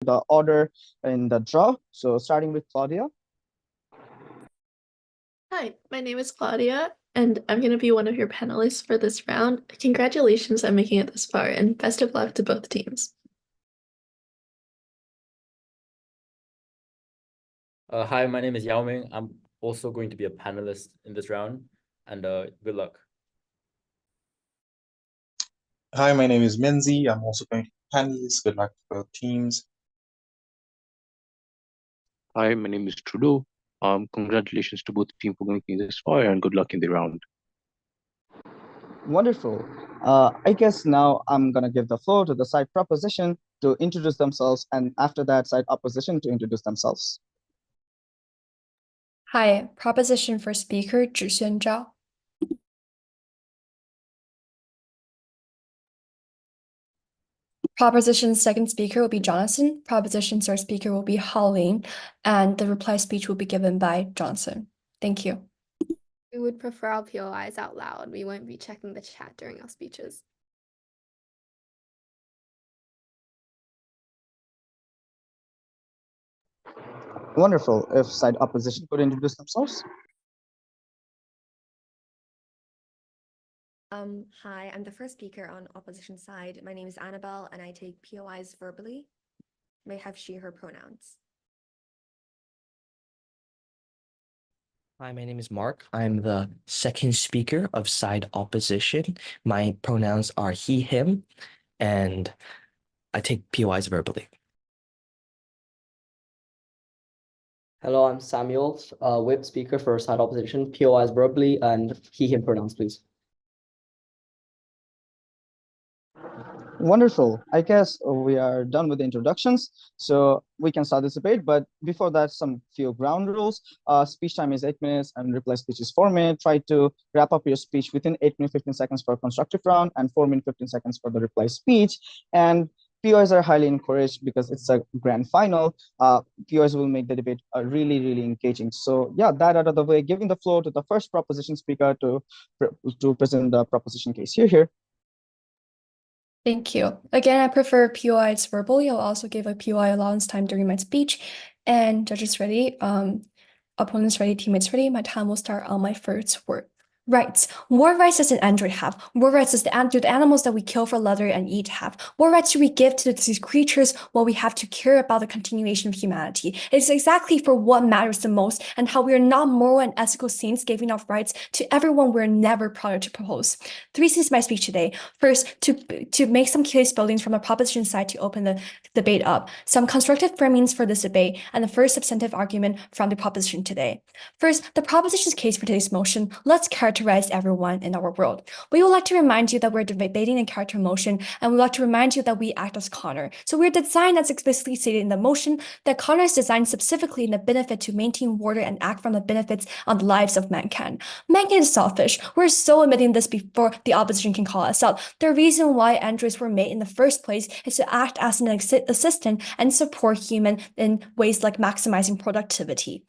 the order in the draw. So starting with Claudia. Hi, my name is Claudia, and I'm going to be one of your panelists for this round. Congratulations on making it this far, and best of luck to both teams. Hi, my name is Yao Ming. I'm also going to be a panelist in this round, and good luck. Hi, my name is Minzy. I'm also going to be panelist. Good luck to both teams. Hi, my name is Trudeau. Congratulations to both teams for making this far, and good luck in the round. Wonderful. I guess now I'm going to give the floor to the side proposition to introduce themselves, and after that, side opposition to introduce themselves. Hi, proposition first speaker, Zhixuan Zhao. Proposition's second speaker will be Jonathan. Proposition's third speaker will be Holling, and the reply speech will be given by Johnson. Thank you. We would prefer our POIs out loud. We won't be checking the chat during our speeches. Wonderful. If side opposition could introduce themselves. Hi, I'm the first speaker on opposition side. My name is Annabelle, and I take POIs verbally. May have she, her pronouns. Hi, my name is Mark. I'm the second speaker of side opposition. My pronouns are he, him, and I take POIs verbally. Hello, I'm Samuel, whip speaker for side opposition, POIs verbally, and he, him pronouns, please. Wonderful. I guess we are done with the introductions, so we can start this debate. But before that, some few ground rules. Speech time is 8 minutes and reply speech is 4 minutes. Try to wrap up your speech within 8 minutes, 15 seconds for a constructive round and 4 minutes, 15 seconds for the reply speech. And POIs are highly encouraged because it's a grand final. POIs will make the debate really, really engaging. So yeah, that out of the way, giving the floor to the first proposition speaker to present the proposition case. Here. Thank you. Again, I prefer POIs verbally. I'll also give a POI allowance time during my speech. And judges ready, opponents ready, teammates ready. My time will start on my first word. Rights. What rights does an android have? What rights does the animals that we kill for leather and eat have? What rights do we give to these creatures while we have to care about the continuation of humanity? It's exactly for what matters the most and how we are not moral and ethical saints giving off rights to everyone we're never proud to propose. 3 things in my speech today. First, to make some case buildings from the proposition side to open the debate up, some constructive framings for this debate, and the first substantive argument from the proposition today. First, the proposition's case for today's motion. Let's characterize everyone in our world. We would like to remind you that we're debating in character motion, and we'd like to remind you that we act as Connor. So we're designed, as explicitly stated in the motion, that Connor is designed specifically in the benefit to maintain order and act from the benefits on the lives of mankind. Mankind is selfish. We're so admitting this before the opposition can call us out. The reason why androids were made in the first place is to act as an assistant and support human in ways like maximizing productivity.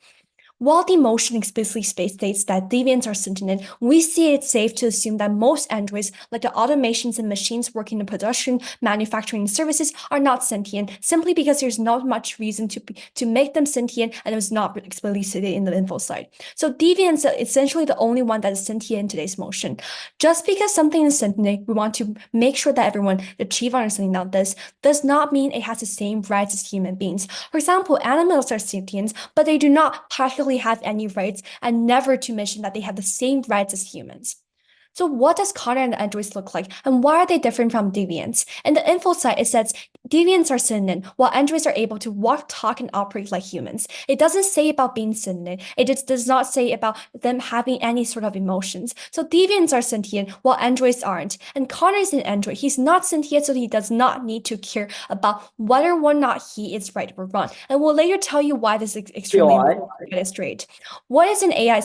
While the motion explicitly states that deviants are sentient, we see it safe to assume that most androids, like the automations and machines working in production, manufacturing, and services, are not sentient, simply because there's not much reason to make them sentient, and it was not explicitly stated in the info side. So deviants are essentially the only one that is sentient in today's motion. Just because something is sentient, we want to make sure that everyone achieve understanding of this, does not mean it has the same rights as human beings. For example, animals are sentient, but they do not practically have any rights, and never to mention that they have the same rights as humans. So what does Connor and the androids look like, and why are they different from deviants? In the info side, it says deviants are sentient, while androids are able to walk, talk, and operate like humans. It doesn't say about being sentient. It just does not say about them having any sort of emotions. So deviants are sentient, while androids aren't. And Connor is an android. He's not sentient, so he does not need to care about whether or not he is right or wrong. And we'll later tell you why this is extremely important to get it straight. What is an AI?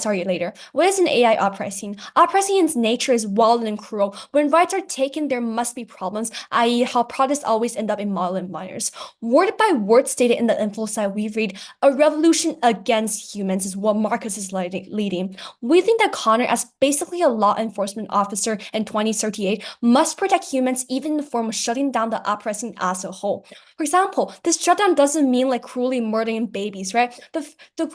What is an AI uprising? Uprising in nature is wild and cruel. When rights are taken, there must be problems, i.e. how products always end up in model miners. Word by word stated in the info side, we read, a revolution against humans is what Marcus is leading. We think that Connor, as basically a law enforcement officer in 2038, must protect humans even in the form of shutting down the uprising as a whole. For example, this shutdown doesn't mean like cruelly murdering babies, right? The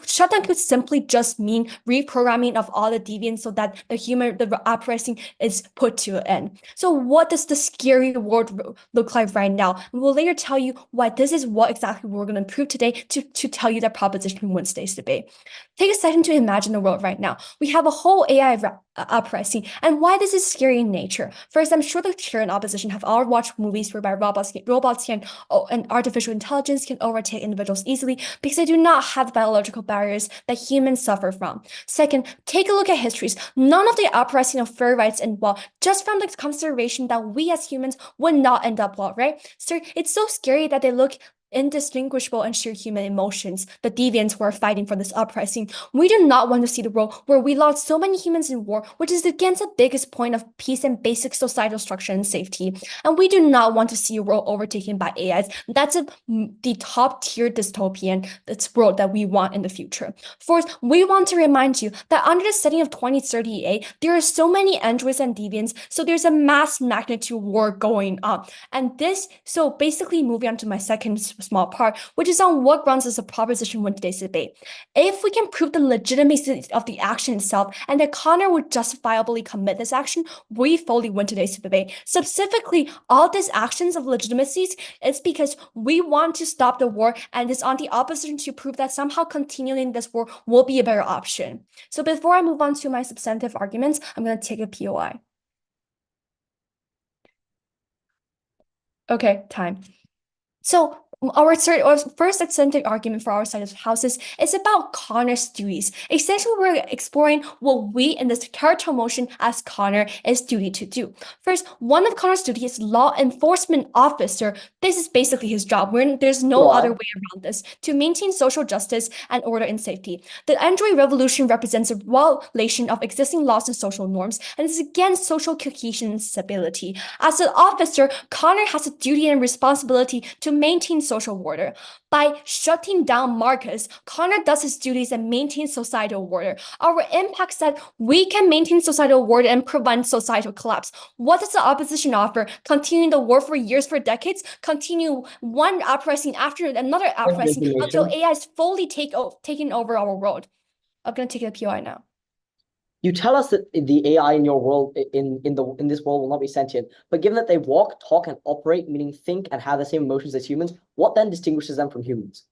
shutdown could simply just mean reprogramming of all the deviants so that the uprising is put to an end. So what does the scary world look like right now? We'll later tell you why this is what exactly we're going to prove today to tell you that proposition wins today's debate. Take a second to imagine the world right now. We have a whole AI uprising, and why this is scary in nature. First, I'm sure the chair and opposition have all watched movies whereby robots and artificial intelligence can overtake individuals easily because they do not have the biological barriers that humans suffer from. Second, take a look at histories. None of the uprising of fur rights end well, just from the consideration that we as humans would not end up well, right? So it's so scary that they look indistinguishable and sheer human emotions, the deviants who are fighting for this uprising. We do not want to see the world where we lost so many humans in war, which is against the biggest point of peace and basic societal structure and safety. And we do not want to see a world overtaken by AIs. That's the top tier dystopian world that we want in the future. Fourth, we want to remind you that under the setting of 2038, there are so many androids and deviants, so there's a mass magnitude war going on. And so basically moving on to my second small part, which is on what grounds does a proposition win today's debate. If we can prove the legitimacy of the action itself and that Connor would justifiably commit this action, we fully win today's debate. Specifically, all these actions of legitimacies is because we want to stop the war, and it's on the opposition to prove that somehow continuing this war will be a better option. So before I move on to my substantive arguments, I'm going to take a POI. Okay, time. So our first substantive argument for our side of the house is about Connor's duties. Essentially, we're exploring what we in this character motion as Connor is duty to do. First, one of Connor's duties is law enforcement officer. This is basically his job. There's no other way around this, to maintain social justice and order and safety. The Android revolution represents a violation of existing laws and social norms, and is against social cohesion and stability. As an officer, Connor has a duty and responsibility to maintain social order. By shutting down Marcus, Connor does his duties and maintains societal order. Our impact said we can maintain societal order and prevent societal collapse. What does the opposition offer? Continuing the war for years, for decades? Continue one uprising after another uprising until AI is fully taking over our world? I'm going to take a POI now. You tell us that the AI in your world, in this world, will not be sentient. But given that they walk, talk, and operate, meaning think and have the same emotions as humans, what then distinguishes them from humans?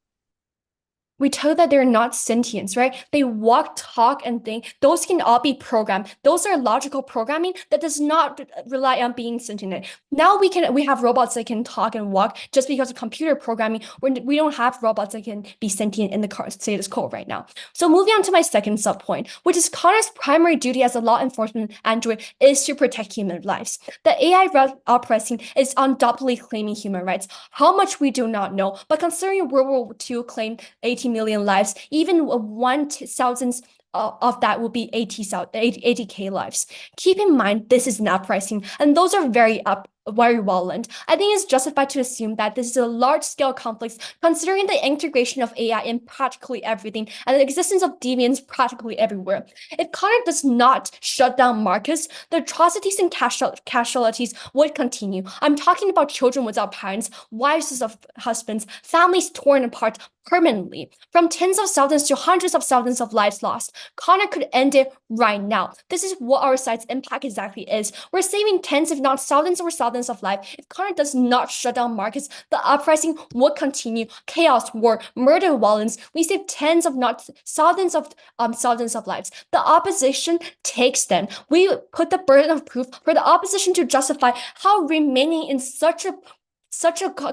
We tell that they're not sentients, right? They walk, talk, and think. Those can all be programmed. Those are logical programming that does not rely on being sentient. Now we have robots that can talk and walk just because of computer programming. We don't have robots that can be sentient in the status quo right now. So moving on to my second sub point, which is Connor's primary duty as a law enforcement android is to protect human lives. The AI uprising is undoubtedly claiming human rights. How much we do not know, but considering World War II claimed 18 million lives, even 1,000 of that will be 80K lives. Keep in mind, this is an uprising, and those are very violent. I think it's justified to assume that this is a large-scale conflict, considering the integration of AI in practically everything and the existence of deviants practically everywhere. If Connor does not shut down Marcus, the atrocities and casualties would continue. I'm talking about children without parents, wives of husbands, families torn apart permanently. From tens of thousands to hundreds of thousands of lives lost, Connor could end it right now. This is what our side's impact exactly is. We're saving tens, if not thousands or thousands of lives. If Connor does not shut down Marcus, the uprising would continue. Chaos, war, murder, violence. We save tens, of not thousands of lives. The opposition takes them. We put the burden of proof for the opposition to justify how remaining in such a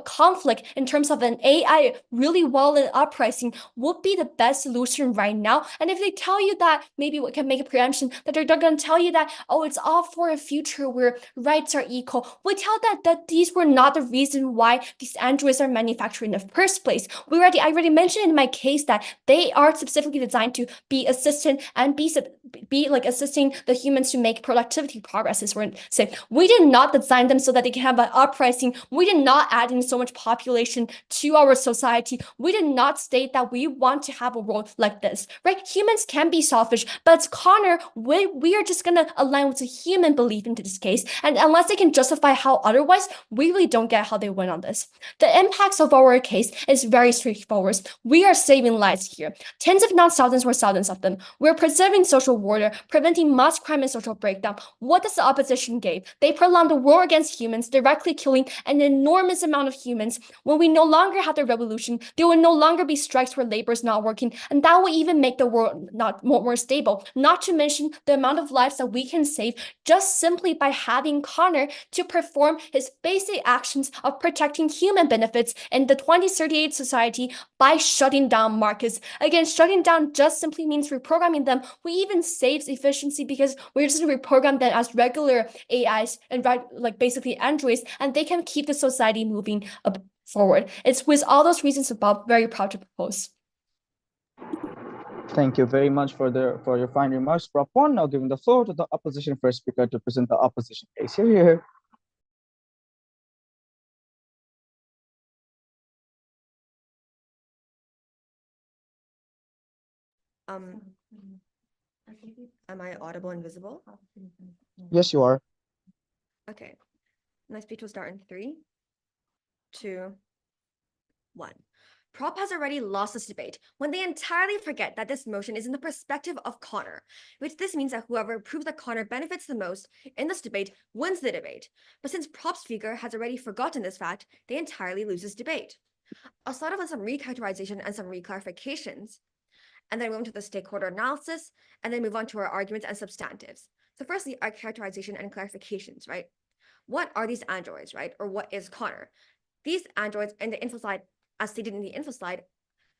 conflict in terms of an AI really violent uprising would be the best solution right now. And if they tell you that, maybe we can make a preemption that they're going to tell you that, oh, it's all for a future where rights are equal. We tell that these were not the reason why these androids are manufactured in the first place. I already mentioned in my case that they are specifically designed to be assistant and be be like assisting the humans to make productivity progresses. For say, we did not design them so that they can have an uprising. We did not add in so much population to our society. We did not state that we want to have a world like this, right? Humans can be selfish, but Connor, we are just gonna align with the human belief into this case. And unless they can justify how otherwise, we really don't get how they win on this. The impacts of our case is very straightforward. We are saving lives here. Tens if not thousands of them. We're preserving social order, preventing mass crime and social breakdown. What does the opposition give? They prolong the war against humans, directly killing an enormous amount of humans. When we no longer have the revolution, there will no longer be strikes where labor is not working, and that will even make the world not more stable. Not to mention the amount of lives that we can save just simply by having Connor to perform his basic actions of protecting human benefits in the 2038 society by shutting down markets. Again, shutting down just simply means reprogramming them. We even saves efficiency because we're just reprogram them as regular AIs and like basically androids, and they can keep the society moving forward. It's with all those reasons above, very proud to propose. Thank you very much for your fine remarks, Prop 1. Now giving the floor to the opposition first speaker to present the opposition case. Here. Am I audible and visible? Yes, you are. Okay. My speech will start in 3, 2, 1. Prop has already lost this debate when they entirely forget that this motion is in the perspective of Connor, which this means that whoever proves that Connor benefits the most in this debate wins the debate. But since Prop's speaker has already forgotten this fact, they entirely lose this debate. I'll start off with some recharacterization and some reclarifications, and then move into the stakeholder analysis, and then move on to our arguments and substantives. So firstly, our characterization and clarifications, right? What are these androids, right? Or what is Connor? These androids in the info slide, as stated in the info slide,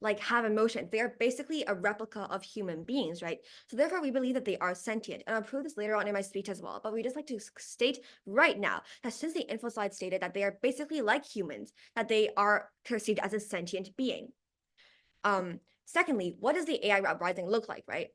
like have emotion. They are basically a replica of human beings, right? So therefore, we believe that they are sentient. And I'll prove this later on in my speech as well. But we just like to state right now that since the info slide stated that they are basically like humans, that they are perceived as a sentient being. Secondly, what does the AI uprising look like, right?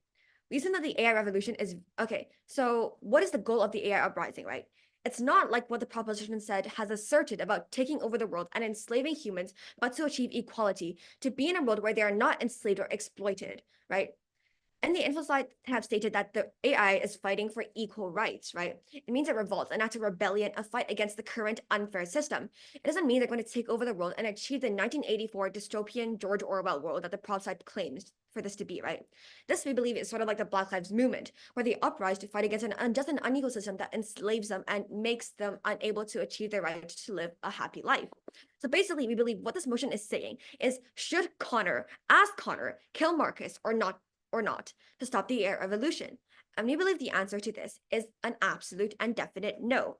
Reason that the AI revolution is, okay, so what is the goal of the AI uprising, right? It's not like what the proposition said has asserted about taking over the world and enslaving humans, but to achieve equality, to be in a world where they are not enslaved or exploited, right? And the info slide have stated that the AI is fighting for equal rights, right? It means it revolts and acts a rebellion, a fight against the current unfair system. It doesn't mean they're going to take over the world and achieve the 1984 dystopian George Orwell world that the prop side claims for this to be, right? This, we believe, is sort of like the Black Lives Movement, where they uprise to fight against an unjust and unequal system that enslaves them and makes them unable to achieve their right to live a happy life. So basically, we believe what this motion is saying is, should Connor, as Connor, kill Marcus or not to stop the AI revolution? And we believe the answer to this is an absolute and definite no.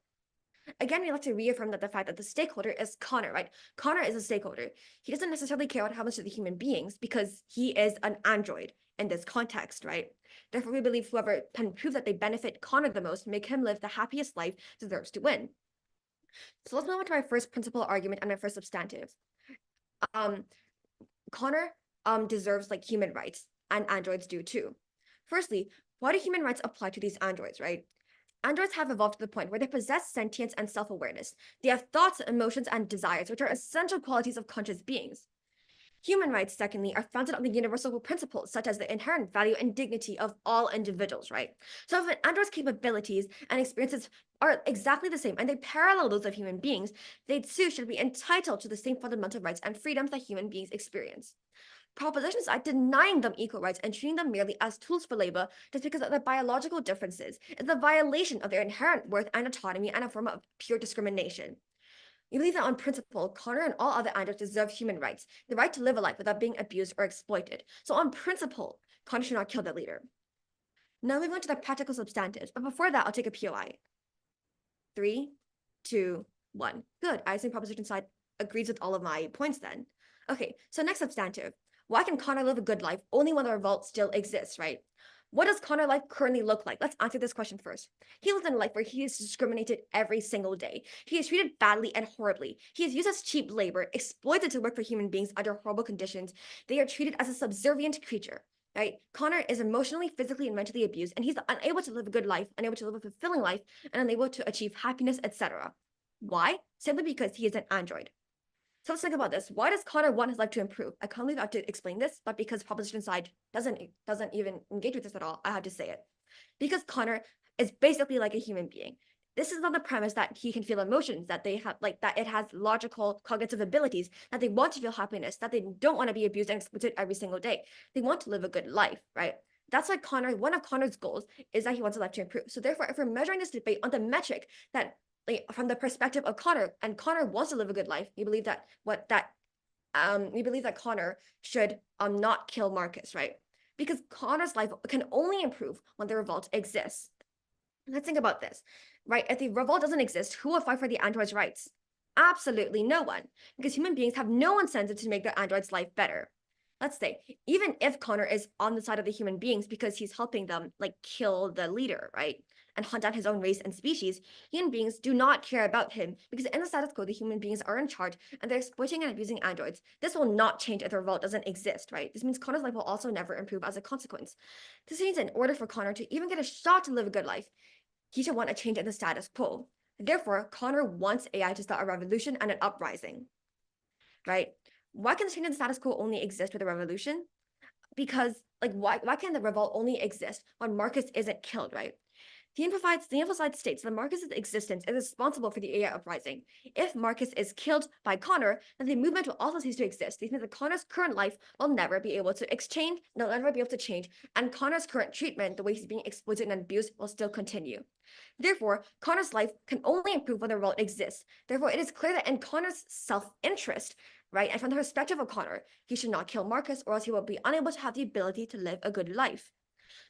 Again, we like to reaffirm that the fact that the stakeholder is Connor, right? Connor is a stakeholder. He doesn't necessarily care what happens to the human beings because he is an android in this context, right? Therefore, we believe whoever can prove that they benefit Connor the most, make him live the happiest life, deserves to win. So let's move on to my first principal argument and my first substantive. Connor deserves like human rights, and androids do too. Firstly, why do human rights apply to these androids, right? Androids have evolved to the point where they possess sentience and self-awareness. They have thoughts, emotions, and desires, which are essential qualities of conscious beings. Human rights, secondly, are founded on the universal principles, such as the inherent value and dignity of all individuals, right? So if an android's capabilities and experiences are exactly the same and they parallel those of human beings, they too should be entitled to the same fundamental rights and freedoms that human beings experience. Propositions are denying them equal rights and treating them merely as tools for labor just because of their biological differences is a violation of their inherent worth and autonomy and a form of pure discrimination. We believe that on principle, Connor and all other androids deserve human rights, the right to live a life without being abused or exploited. So on principle, Connor should not kill their leader. Now moving on to the practical substantives, but before that, I'll take a POI. 3, 2, 1. Good, I assume proposition side agrees with all of my points then. Okay, so next substantive. Why can Connor live a good life only when the revolt still exists, right? What does Connor life currently look like? Let's answer this question first. He lives in a life where he is discriminated every single day. He is treated badly and horribly. He is used as cheap labor, exploited to work for human beings under horrible conditions. They are treated as a subservient creature. right? Connor is emotionally, physically, and mentally abused, and he's unable to live a good life, unable to live a fulfilling life, and unable to achieve happiness, etc. Why? Simply because he is an android. So let's think about this. Why does Connor want his life to improve? I can't believe I have to explain this, but because proposition side doesn't even engage with this at all, I have to say it. Because Connor is basically like a human being. This is not the premise that he can feel emotions, that they have that it has logical cognitive abilities, that they want to feel happiness, that they don't want to be abused and exploited every single day. They want to live a good life, right? That's why one of Connor's goals is that he wants his life to improve. So therefore, if we're measuring this debate on the metric that from the perspective of Connor, and Connor wants to live a good life, we believe that Connor should not kill Marcus, right? Because Connor's life can only improve when the revolt exists. Let's think about this, right? If the revolt doesn't exist, who will fight for the android's rights? Absolutely no one, because human beings have no incentive to make the android's life better. Let's say, even if Connor is on the side of the human beings because he's helping them kill the leader, right? And hunt down his own race and species, human beings do not care about him because in the status quo, the human beings are in charge and they're exploiting and abusing androids. This will not change if the revolt doesn't exist, right? This means Connor's life will also never improve as a consequence. This means in order for Connor to even get a shot to live a good life, he should want a change in the status quo. Therefore, Connor wants AI to start a revolution and an uprising, right? Why can the change in the status quo only exist with a revolution? Because why can the revolt only exist when Marcus isn't killed, right? The info slide states that Marcus's existence is responsible for the AI uprising. If Marcus is killed by Connor, then the movement will also cease to exist. This means that Connor's current life will never be able to change, and Connor's current treatment, the way he's being exploited and abused, will still continue. Therefore, Connor's life can only improve when the revolt exists. Therefore, it is clear that in Connor's self-interest, right, and from the perspective of Connor, he should not kill Marcus, or else he will be unable to have the ability to live a good life.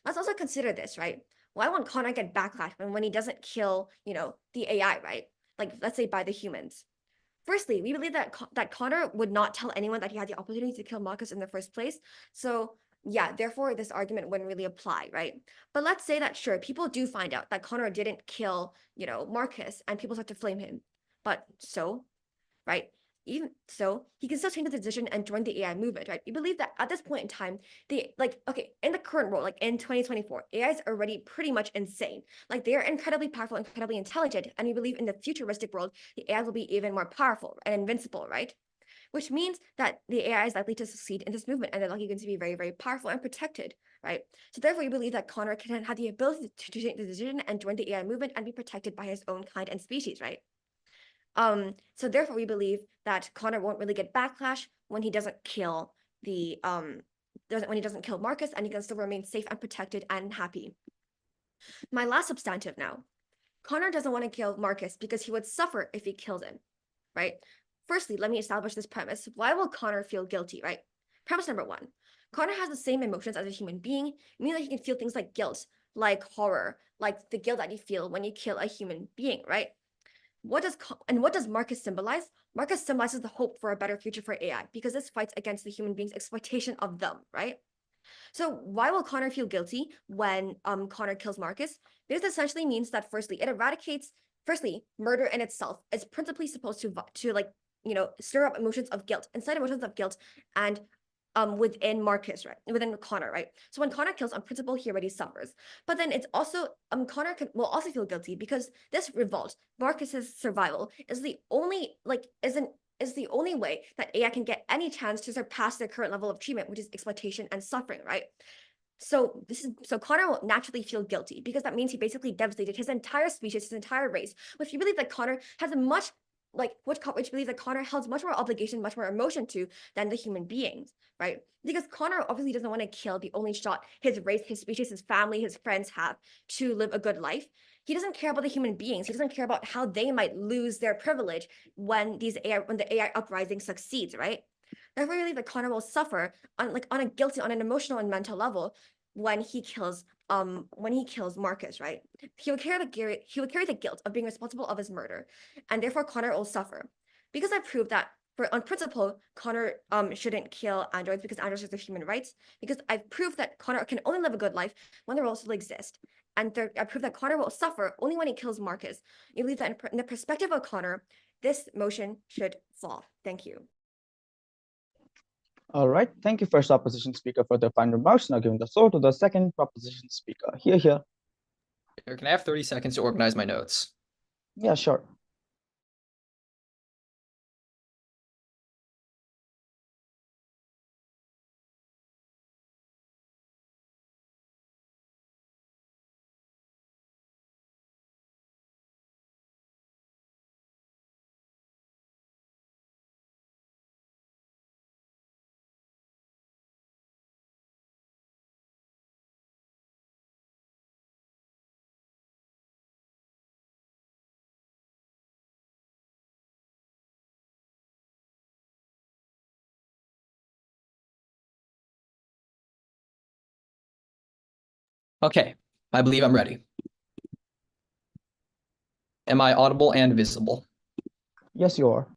Let's also consider this, right? Why won't Connor get backlash when he doesn't kill, the AI, right? Let's say by the humans. Firstly, we believe that Connor would not tell anyone that he had the opportunity to kill Marcus in the first place. So yeah, therefore this argument wouldn't really apply, right? But let's say that sure, people do find out that Connor didn't kill, Marcus, and people start to flame him. But so, right? Even so, he can still change the decision and join the AI movement, right? We believe that at this point in time, in the current world, in 2024, AI is already pretty much insane. They are incredibly powerful, incredibly intelligent, and we believe in the futuristic world, the AI will be even more powerful and invincible, right? Which means that the AI is likely to succeed in this movement, and they're likely going to be very, very powerful and protected, right? So therefore, we believe that Connor can have the ability to change the decision and join the AI movement and be protected by his own kind and species, right? So therefore, we believe that Connor won't really get backlash when he doesn't kill Marcus, and he can still remain safe and protected and happy. My last substantive now. Connor doesn't want to kill Marcus because he would suffer if he killed him, right? Firstly, let me establish this premise. Why will Connor feel guilty, right? Premise number one, Connor has the same emotions as a human being, meaning that he can feel things like guilt, like horror, like the guilt that you feel when you kill a human being, right? What does Marcus symbolize? Marcus symbolizes the hope for a better future for AI because this fights against the human being's exploitation of them, right? So why will Connor feel guilty when Connor kills Marcus? This essentially means that firstly, murder in itself is principally supposed to stir up emotions of guilt, incite emotions of guilt, and within Marcus, right? Within Connor, right? So when Connor kills, on principle, he already suffers. But then it's also Connor will also feel guilty because this revolt, Marcus's survival, is the only way that AI can get any chance to surpass their current level of treatment, which is exploitation and suffering, right? So Connor will naturally feel guilty because that means he basically devastated his entire species, his entire race, which we believe that Connor has which believe that Connor has much more obligation, much more emotion to than the human beings, right? Because Connor obviously doesn't want to kill the only shot his race, his species, his family, his friends have to live a good life. He doesn't care about the human beings. He doesn't care about how they might lose their privilege when the AI uprising succeeds, right? Therefore, I believe that Connor will suffer on an emotional and mental level when he kills Marcus, right? He would carry the guilt of being responsible of his murder, and therefore Connor will suffer. Because I proved that on principle, Connor shouldn't kill androids because androids are their human rights, because I've proved that Connor can only live a good life when the rules still exist. And third, I proved that Connor will suffer only when he kills Marcus. I believe that in the perspective of Connor, this motion should fall. Thank you. All right. Thank you, first opposition speaker, for the final remarks. Now giving the floor to the second proposition speaker. Here. Can I have 30 seconds to organize my notes? Yeah, sure. Okay, I believe I'm ready. Am I audible and visible? Yes, you are.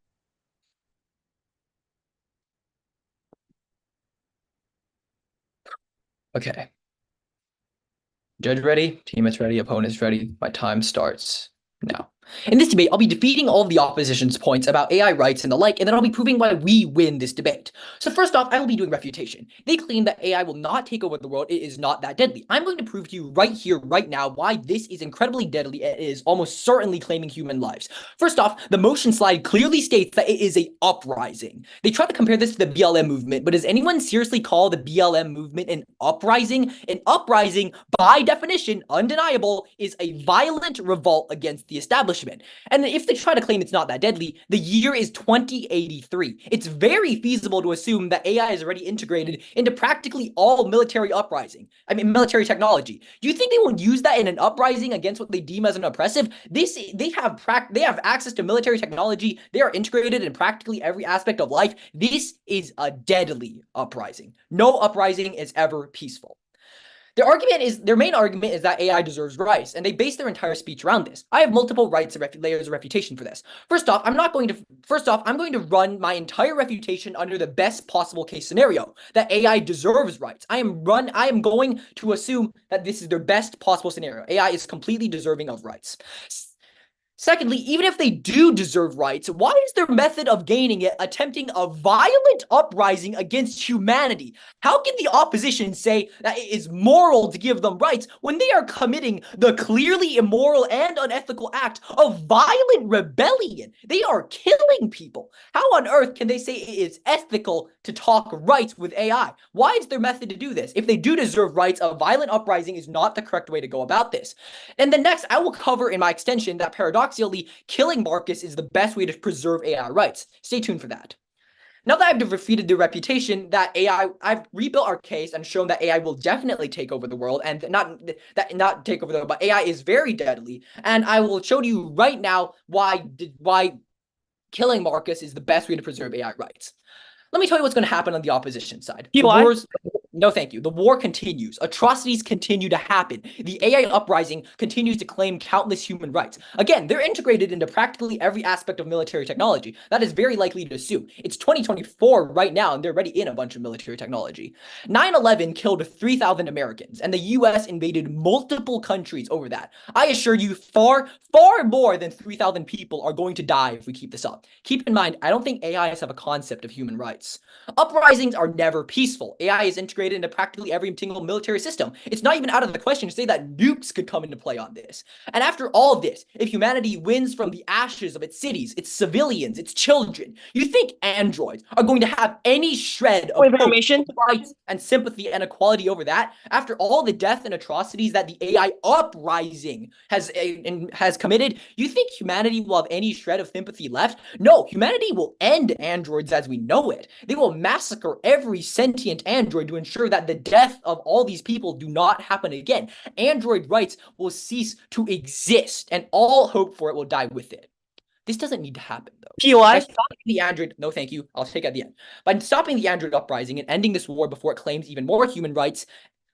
Okay. Judge ready, teammates ready, opponents ready. My time starts now. In this debate, I'll be defeating all of the opposition's points about AI rights and the like, and then I'll be proving why we win this debate. So first off, I will be doing refutation. They claim that AI will not take over the world. It is not that deadly. I'm going to prove to you right here, right now, why this is incredibly deadly and it is almost certainly claiming human lives. First off, the motion slide clearly states that it is a uprising. They try to compare this to the BLM movement, but does anyone seriously call the BLM movement an uprising? An uprising, by definition, undeniable, is a violent revolt against the establishment. And if they try to claim it's not that deadly, the year is 2083. It's very feasible to assume that AI is already integrated into practically all military military technology. Do you think they will use that in an uprising against what they deem as an oppressive? They have access to military technology. They are integrated in practically every aspect of life. This is a deadly uprising. No uprising is ever peaceful. Their main argument is that AI deserves rights, and they base their entire speech around this. I have multiple layers of refutation for this. First off, I'm going to run my entire refutation under the best possible case scenario, that AI deserves rights. I am going to assume that this is their best possible scenario. AI is completely deserving of rights. Secondly, even if they do deserve rights, why is their method of gaining it attempting a violent uprising against humanity? How can the opposition say that it is moral to give them rights when they are committing the clearly immoral and unethical act of violent rebellion? They are killing people. How on earth can they say it is ethical to talk rights with AI? Why is their method to do this? If they do deserve rights, a violent uprising is not the correct way to go about this. And then next, I will cover in my extension that paradoxically, killing Marcus is the best way to preserve AI rights. Stay tuned for that. Now that I've defeated the reputation that I've rebuilt our case and shown that AI will definitely take over the world, and not take over the world, but AI is very deadly. And I will show you right now why killing Marcus is the best way to preserve AI rights. Let me tell you what's going to happen on the opposition side. No, thank you. The war continues. Atrocities continue to happen. The AI uprising continues to claim countless human rights. Again, they're integrated into practically every aspect of military technology. That is very likely to assume. It's 2024 right now, and they're already in a bunch of military technology. 9/11 killed 3,000 Americans, and the US invaded multiple countries over that. I assure you, far more than 3,000 people are going to die if we keep this up. Keep in mind, I don't think AIs have a concept of human rights. Uprisings are never peaceful. AI is integrated into practically every single military system. It's not even out of the question to say that nukes could come into play on this. And after all of this, if humanity wins from the ashes of its cities, its civilians, its children, you think androids are going to have any shred of hope, rights and sympathy and equality over that? After all the death and atrocities that the AI uprising has committed, you think humanity will have any shred of sympathy left? No, humanity will end androids as we know it. They will massacre every sentient android to ensure that the death of all these people do not happen again. Android rights will cease to exist, and all hope for it will die with it. This doesn't need to happen, though. By stopping the android, no thank you, I'll take at the end. By stopping the android uprising and ending this war before it claims even more human rights,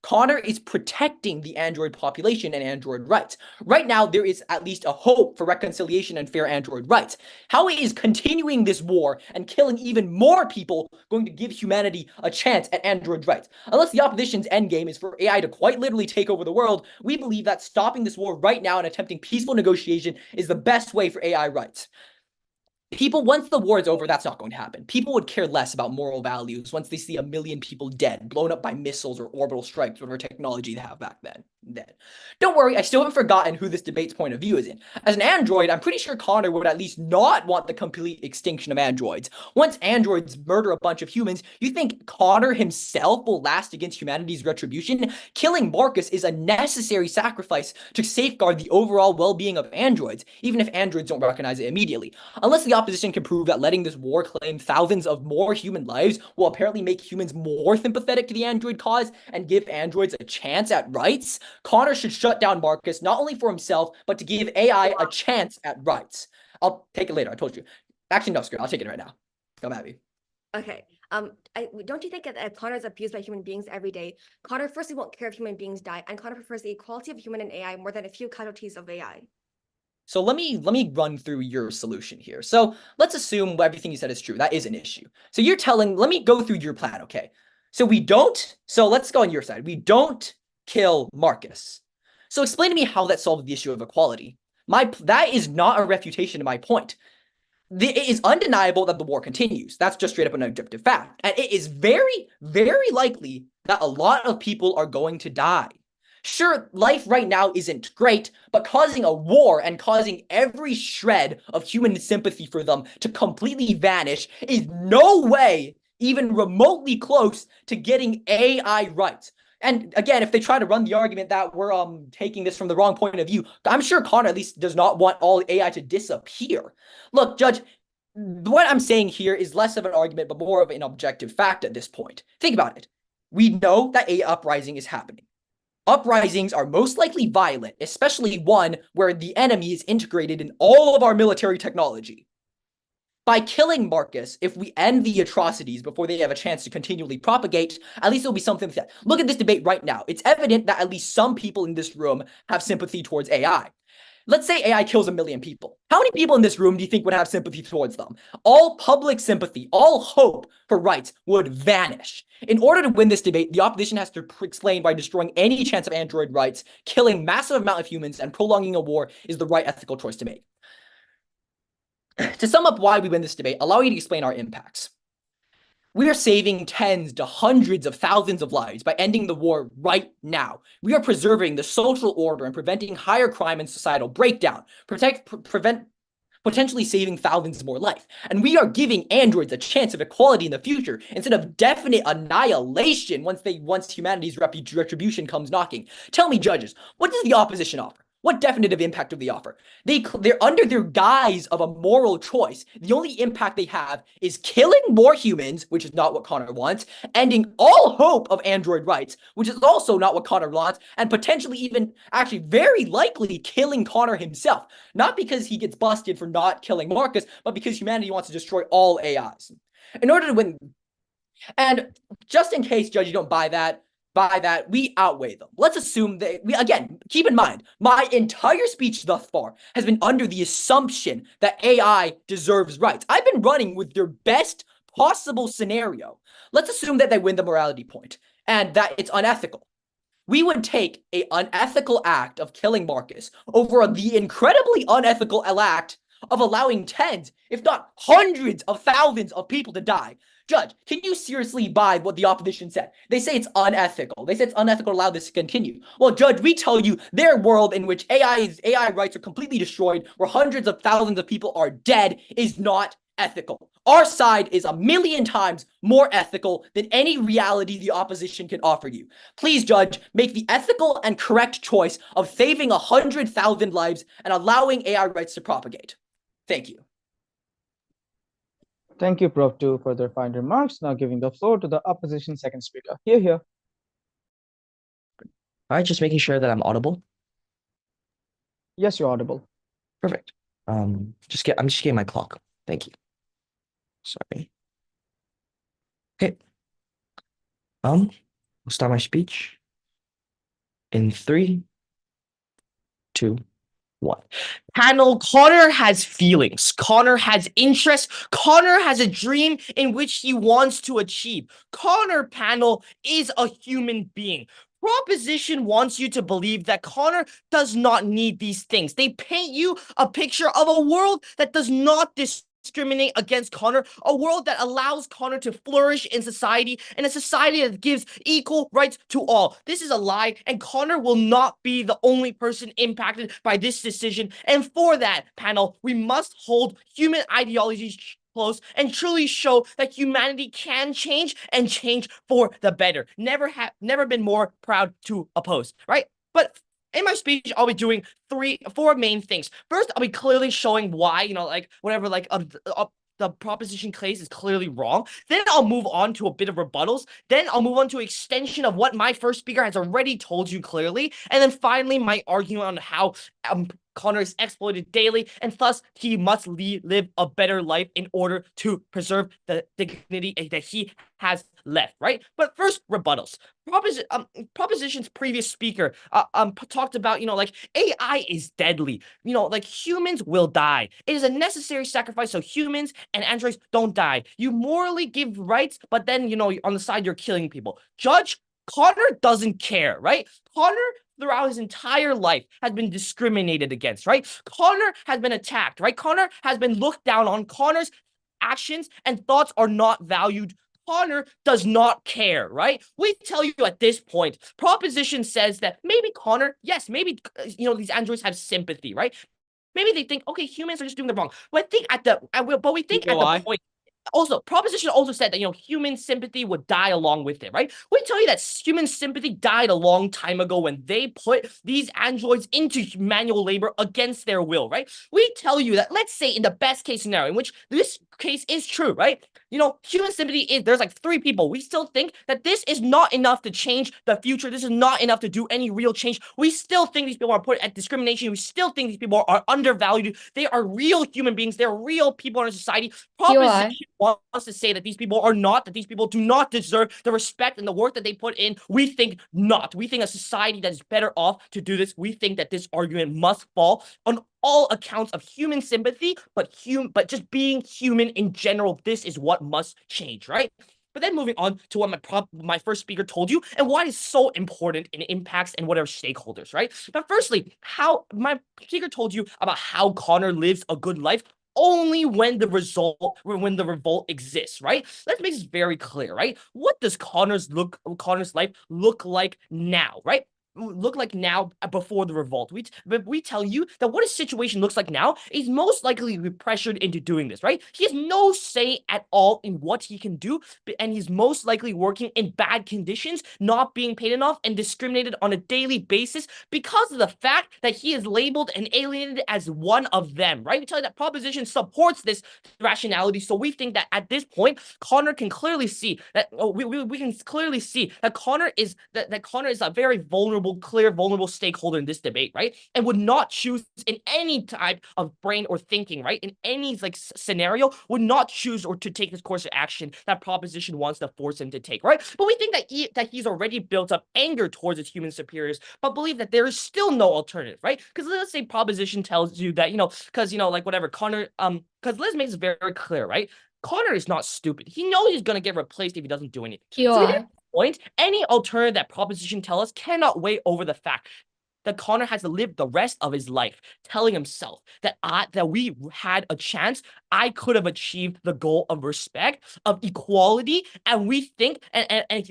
Connor is protecting the android population and android rights. Right now, there is at least a hope for reconciliation and fair android rights. How is continuing this war and killing even more people going to give humanity a chance at android rights? Unless the opposition's endgame is for AI to quite literally take over the world, we believe that stopping this war right now and attempting peaceful negotiation is the best way for AI rights. People, once the war is over, that's not going to happen. People would care less about moral values once they see 1 million people dead, blown up by missiles or orbital strikes, whatever technology they have back then. Don't worry, I still haven't forgotten who this debate's point of view is in. As an android, I'm pretty sure Connor would at least not want the complete extinction of androids. Once androids murder a bunch of humans, you think Connor himself will last against humanity's retribution? Killing Marcus is a necessary sacrifice to safeguard the overall well-being of androids, even if androids don't recognize it immediately. Unless the opposition can prove that letting this war claim thousands of more human lives will apparently make humans more sympathetic to the android cause and give androids a chance at rights, Connor should shut down Marcus, not only for himself, but to give AI a chance at rights. I'll take it later, I told you. Actually, no, screw it, I'll take it right now. Come at me. Okay. Don't you think that if Connor is abused by human beings every day, Connor firstly won't care if human beings die, and Connor prefers the equality of human and AI more than a few casualties of AI? So let me run through your solution here. So let's assume everything you said is true. That is an issue. So you're telling, let me go through your plan, okay? So let's go on your side. We don't kill Marcus. So explain to me how that solves the issue of equality. That is not a refutation to my point. It is undeniable that the war continues. That's just straight up an objective fact. And it is very, very likely that a lot of people are going to die. Sure, life right now isn't great, but causing a war and causing every shred of human sympathy for them to completely vanish is no way even remotely close to getting AI rights. And again, if they try to run the argument that we're taking this from the wrong point of view, I'm sure Connor at least does not want all AI to disappear. Look, Judge, what I'm saying here is less of an argument, but more of an objective fact at this point. Think about it. We know that AI uprising is happening. Uprisings are most likely violent, especially one where the enemy is integrated in all of our military technology. By killing Marcus, if we end the atrocities before they have a chance to continually propagate, at least it'll be something that, look at this debate right now. It's evident that at least some people in this room have sympathy towards AI. Let's say AI kills 1 million people. How many people in this room do you think would have sympathy towards them? All public sympathy, all hope for rights would vanish. In order to win this debate, the opposition has to explain why destroying any chance of android rights, killing massive amount of humans, and prolonging a war is the right ethical choice to make. To sum up why we win this debate, allow me to explain our impacts. We are saving tens to hundreds of thousands of lives by ending the war right now. We are preserving the social order and preventing higher crime and societal breakdown, potentially saving thousands more life. And we are giving androids a chance of equality in the future instead of definite annihilation once humanity's retribution comes knocking. Tell me, judges, what does the opposition offer? What definitive impact do they offer? They're under their guise of a moral choice. The only impact they have is killing more humans, which is not what Connor wants, ending all hope of android rights, which is also not what Connor wants, and potentially even, actually very likely, killing Connor himself. Not because he gets busted for not killing Marcus, but because humanity wants to destroy all AIs. In order to win, and just in case, Judge, you don't buy that, we outweigh them. Let's assume that again, keep in mind, my entire speech thus far has been under the assumption that AI deserves rights. I've been running with their best possible scenario. Let's assume that they win the morality point and that it's unethical. We would take an unethical act of killing Marcus over the incredibly unethical act of allowing tens, if not hundreds of thousands of people to die. Judge, can you seriously buy what the opposition said? They say it's unethical. They say it's unethical to allow this to continue. Well, Judge, we tell you their world in which AI rights are completely destroyed, where hundreds of thousands of people are dead, is not ethical. Our side is 1,000,000 times more ethical than any reality the opposition can offer you. Please, Judge, make the ethical and correct choice of saving 100,000 lives and allowing AI rights to propagate. Thank you. Thank you, Prof. 2, for their fine remarks. Now giving the floor to the opposition second speaker. Here. All right, just making sure that I'm audible. Yes, you're audible. Perfect. I'm just getting my clock. Thank you. Sorry. Okay. We'll start my speech in 3, 2, 1. Panel, Connor has feelings. Connor has interests. Connor has a dream in which he wants to achieve. Connor, panel, is a human being. Proposition wants you to believe that Connor does not need these things. They paint you a picture of a world that does not discriminate against Connor, a world that allows Connor to flourish in society, and a society that gives equal rights to all. This is a lie, and Connor will not be the only person impacted by this decision. And for that, panel, we must hold human ideologies close and truly show that humanity can change and change for the better. Never been more proud to oppose, right? But in my speech, I'll be doing four main things. First, I'll be clearly showing why, the proposition case is clearly wrong. Then I'll move on to a bit of rebuttals. Then I'll move on to extension of what my first speaker has already told you clearly. And then finally, my argument on how Connor is exploited daily, and thus he must live a better life in order to preserve the dignity that he has left, right? But first, rebuttals. Proposition's previous speaker talked about, AI is deadly. Humans will die. It is a necessary sacrifice so humans and androids don't die. You morally give rights, but then, on the side, you're killing people. Judge, Connor doesn't care, right? Connor, throughout his entire life, has been discriminated against, right? Connor has been attacked, right? Connor has been looked down on. Connor's actions and thoughts are not valued. Connor does not care, right? We tell you at this point, proposition says that maybe Connor, yes, maybe, these androids have sympathy, right? Maybe they think, okay, humans are just doing the wrong. But we think at the point, also, proposition also said that, human sympathy would die along with it, right? We tell you that human sympathy died a long time ago when they put these androids into manual labor against their will, right? We tell you that, let's say in the best case scenario, in which this case is true, right? Human sympathy is, there's like 3 people. We still think that this is not enough to change the future. This is not enough to do any real change. We still think these people are put at discrimination. We still think these people are undervalued. They are real human beings. They're real people in our society. Proposition wants to say that these people are not, that these people do not deserve the respect and the work that they put in. We think not. We think a society that is better off to do this. We think that this argument must fall on all accounts of human sympathy, but just being human in general. This is what must change, right? But then moving on to what my first speaker told you and why it's so important in impacts and whatever stakeholders, right? But firstly, how my speaker told you about how Connor lives a good life only when the revolt exists, right? Let's make this very clear, right? What does Connor's life look like now, right? Look like now before the revolt. We tell you that what his situation looks like now is most likely to be pressured into doing this, right? He has no say at all in what he can do, and he's most likely working in bad conditions, not being paid enough, and discriminated on a daily basis because of the fact that he is labeled and alienated as one of them, right? We tell you that proposition supports this rationality, so we think that at this point, Connor can clearly see that we can clearly see that Connor is a very vulnerable stakeholder in this debate, right? And would not choose in any type of brain or thinking, right? In any scenario, would not choose or to take this course of action that proposition wants to force him to take, right? But we think that he's already built up anger towards his human superiors, but believe that there is still no alternative, right? Because let's say proposition tells you that, whatever, Connor, because let's make this very clear, right? Connor is not stupid. He knows he's going to get replaced if he doesn't do anything. So point, any alternative that proposition tells us cannot weigh over the fact that Connor has to live the rest of his life telling himself that we had a chance, I could have achieved the goal of respect, of equality, and we think,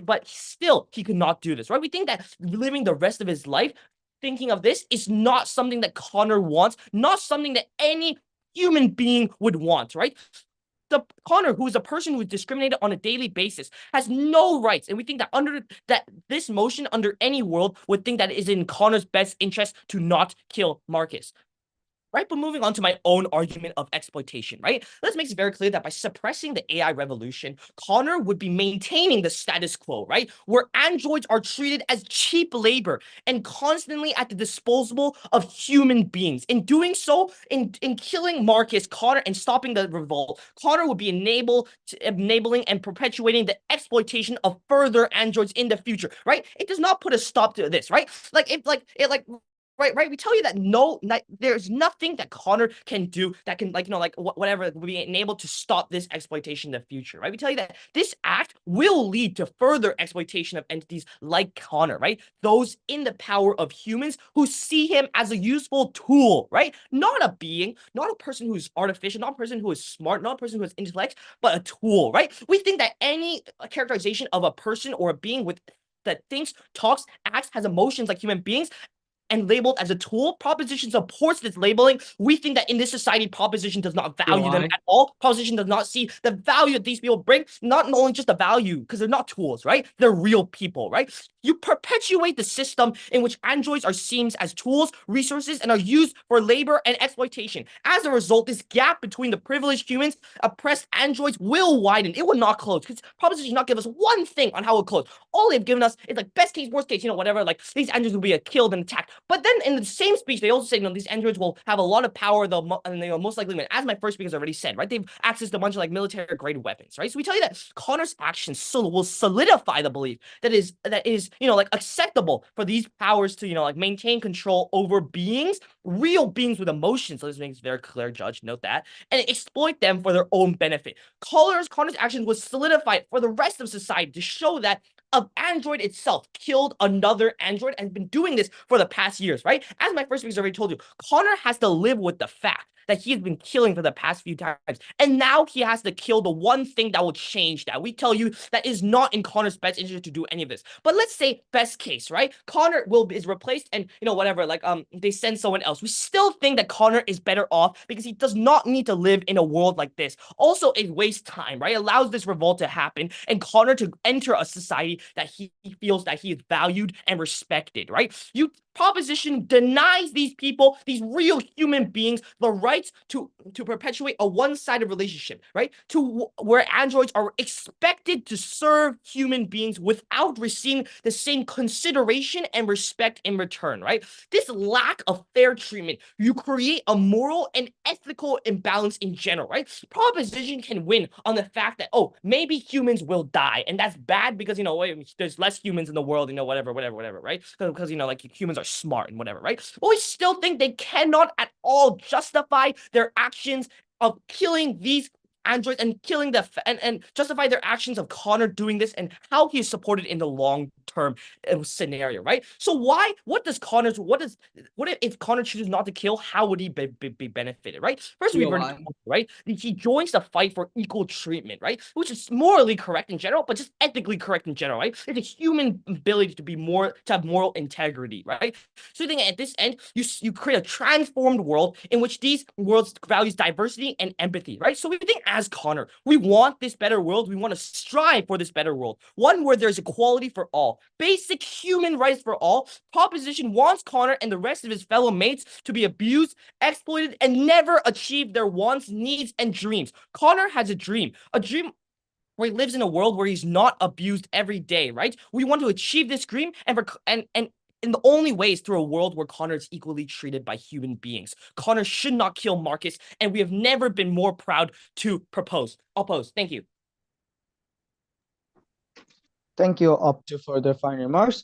but still he could not do this, right? We think that living the rest of his life thinking of this is not something that Connor wants, not something that any human being would want, right? The Connor, who is a person who is discriminated on a daily basis, has no rights. And we think that this motion under any world would think that it is in Connor's best interest to not kill Marcus. Right, but moving on to my own argument of exploitation, right? Let's make it very clear that by suppressing the AI revolution, Connor would be maintaining the status quo, right? Where androids are treated as cheap labor and constantly at the disposal of human beings. In doing so, in killing Marcus, Connor, and stopping the revolt, Connor would be enabling and perpetuating the exploitation of further androids in the future, right? It does not put a stop to this, right? Right. We tell you that there's nothing that Connor can do that can whatever will be enabled to stop this exploitation in the future, right? We tell you that this act will lead to further exploitation of entities like Connor, right? Those in the power of humans who see him as a useful tool, right? Not a being, not a person who's artificial, not a person who is smart, not a person who has intellect, but a tool, right? We think that any characterization of a person or a being that thinks, talks, acts, has emotions like human beings and labeled as a tool, proposition supports this labeling. We think that in this society, proposition does not value them at all. Proposition does not see the value that these people bring, not only just the value, because they're not tools, right? They're real people, right? You perpetuate the system in which androids are seen as tools, resources, and are used for labor and exploitation. As a result, this gap between the privileged humans, oppressed androids will widen. It will not close, because proposition not give us one thing on how it will close. All they've given us is like best case, worst case, whatever, like these androids will be killed and attacked. But then in the same speech, they also say, these androids will have a lot of power, and they will most likely win. As my first speaker already said, right? They've access to a bunch of like military grade weapons, right? So we tell you that Connor's actions will solidify the belief that is acceptable for these powers to maintain control over beings, real beings with emotions. So this makes very clear, Judge, note that, and exploit them for their own benefit. Connor's actions will solidify for the rest of society to show that an android itself killed another android and has been doing this for the past years, right? As my first speaker already told you, Connor has to live with the fact that he has been killing for the past few times. And now he has to kill the one thing that will change that. We tell you that is not in Connor's best interest to do any of this. But let's say best case, right? Connor is replaced and, whatever, they send someone else. We still think that Connor is better off because he does not need to live in a world like this. Also, it wastes time, right? It allows this revolt to happen and Connor to enter a society that he feels that he is valued and respected, right? Proposition denies these people, these real human beings, the rights to perpetuate a one-sided relationship, right? Where androids are expected to serve human beings without receiving the same consideration and respect in return, right? This lack of fair treatment, you create a moral and ethical imbalance in general, right? Proposition can win on the fact that, maybe humans will die, and that's bad because, there's less humans in the world, whatever, right? Because, humans are smart and whatever, right? But we still think they cannot at all justify their actions of killing these androids and killing and justify their actions of Connor doing this and how he is supported in the long-term scenario, right? So what if Connor chooses not to kill, how would he be benefited, right? First, we've already talked, right? He joins the fight for equal treatment, right? Which is morally correct in general, but just ethically correct in general, right? It's a human ability to have moral integrity, right? So you think at this end, you create a transformed world in which these worlds values diversity and empathy, right? So we think as Connor, we want this better world. We want to strive for this better world, one where there's equality for all, basic human rights for all. Proposition wants Connor and the rest of his fellow mates to be abused, exploited, and never achieve their wants, needs, and dreams. Connor has a dream where he lives in a world where he's not abused every day, right? We want to achieve this dream, and the only way is through a world where Connor is equally treated by human beings. Connor should not kill Marcus, and we have never been more proud to oppose. Thank you. Thank you, Up to further final remarks.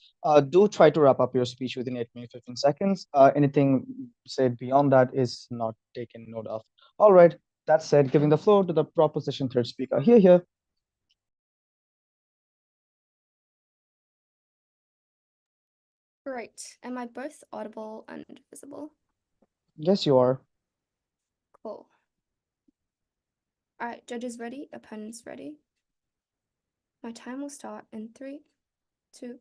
Do try to wrap up your speech within 8 minutes, 15 seconds. Anything said beyond that is not taken note of. All right, that said, giving the floor to the proposition third speaker. Here. Right. Am I both audible and visible? Yes, you are. Cool. All right, judges ready, opponents ready. My time will start in 3, 2,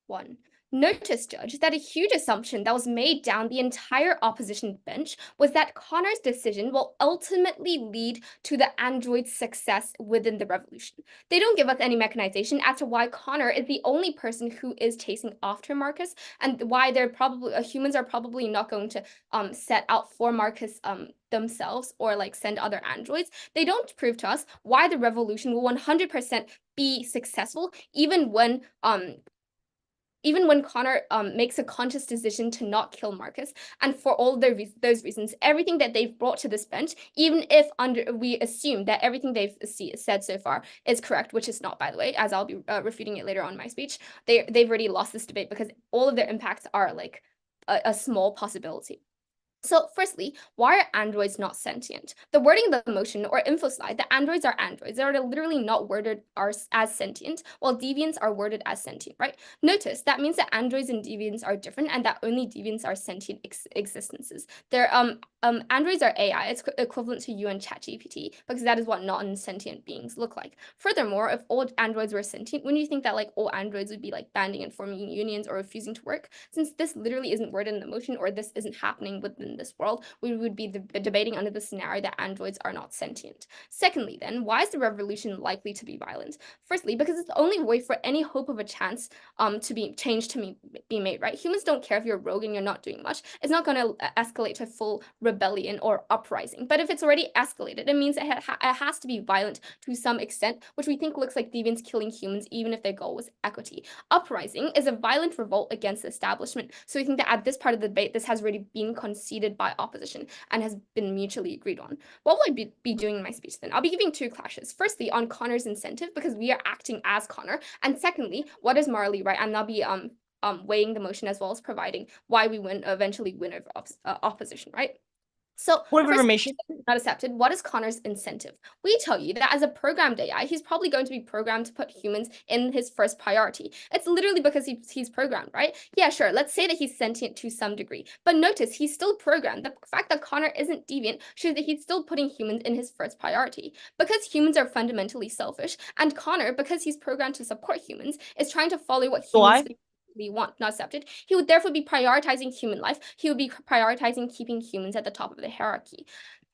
1. Notice, Judge, that a huge assumption that was made down the entire opposition bench was that Connor's decision will ultimately lead to the android's success within the revolution. They don't give us any mechanization as to why Connor is the only person who is chasing after Marcus, and why humans are probably not going to set out for Marcus themselves or send other androids. They don't prove to us why the revolution will 100% be successful, even when Connor makes a conscious decision to not kill Marcus. And for all those reasons, everything that they've brought to this bench, even if we assume that everything they've said so far is correct, which is not, by the way, as I'll be refuting it later on in my speech, they've already lost this debate because all of their impacts are a small possibility. So firstly, why are androids not sentient? The wording of the motion or info slide, the androids are androids. They are literally not worded as sentient, while deviants are worded as sentient, right? Notice that means that androids and deviants are different and that only deviants are sentient existences. They're androids are AI. It's equivalent to you and ChatGPT because that is what non-sentient beings look like. Furthermore, if all androids were sentient, wouldn't you think that like all androids would be like banding and forming unions or refusing to work? Since this literally isn't worded in the motion or this isn't happening within this world, we would be debating under the scenario that androids are not sentient. Secondly, then, why is the revolution likely to be violent? Firstly, because it's the only way for any hope of a chance to be changed to be made, right? Humans don't care if you're rogue and you're not doing much. It's not going to escalate to full rebellion or uprising. But if it's already escalated, it means it has to be violent to some extent, which we think looks like deviants killing humans, even if their goal was equity. Uprising is a violent revolt against the establishment. So we think that at this part of the debate, this has already been conceded by opposition and has been mutually agreed on. What will I be doing in my speech then? I'll be giving two clashes. Firstly, on Connor's incentive, because we are acting as Connor. And secondly, what is morally right? And I'll be weighing the motion as well as providing why we eventually win over opposition, right? So Point of information. Not accepted. What is Connor's incentive? We tell you that as a programmed AI, he's probably going to be programmed to put humans in his first priority. It's literally because he's programmed, right? Yeah, sure. Let's say that he's sentient to some degree. But notice he's still programmed. The fact that Connor isn't deviant shows that he's still putting humans in his first priority. Because humans are fundamentally selfish, and Connor, because he's programmed to support humans, is trying to follow what humans want, not accepted. He would therefore be prioritizing human life. He would be prioritizing keeping humans at the top of the hierarchy.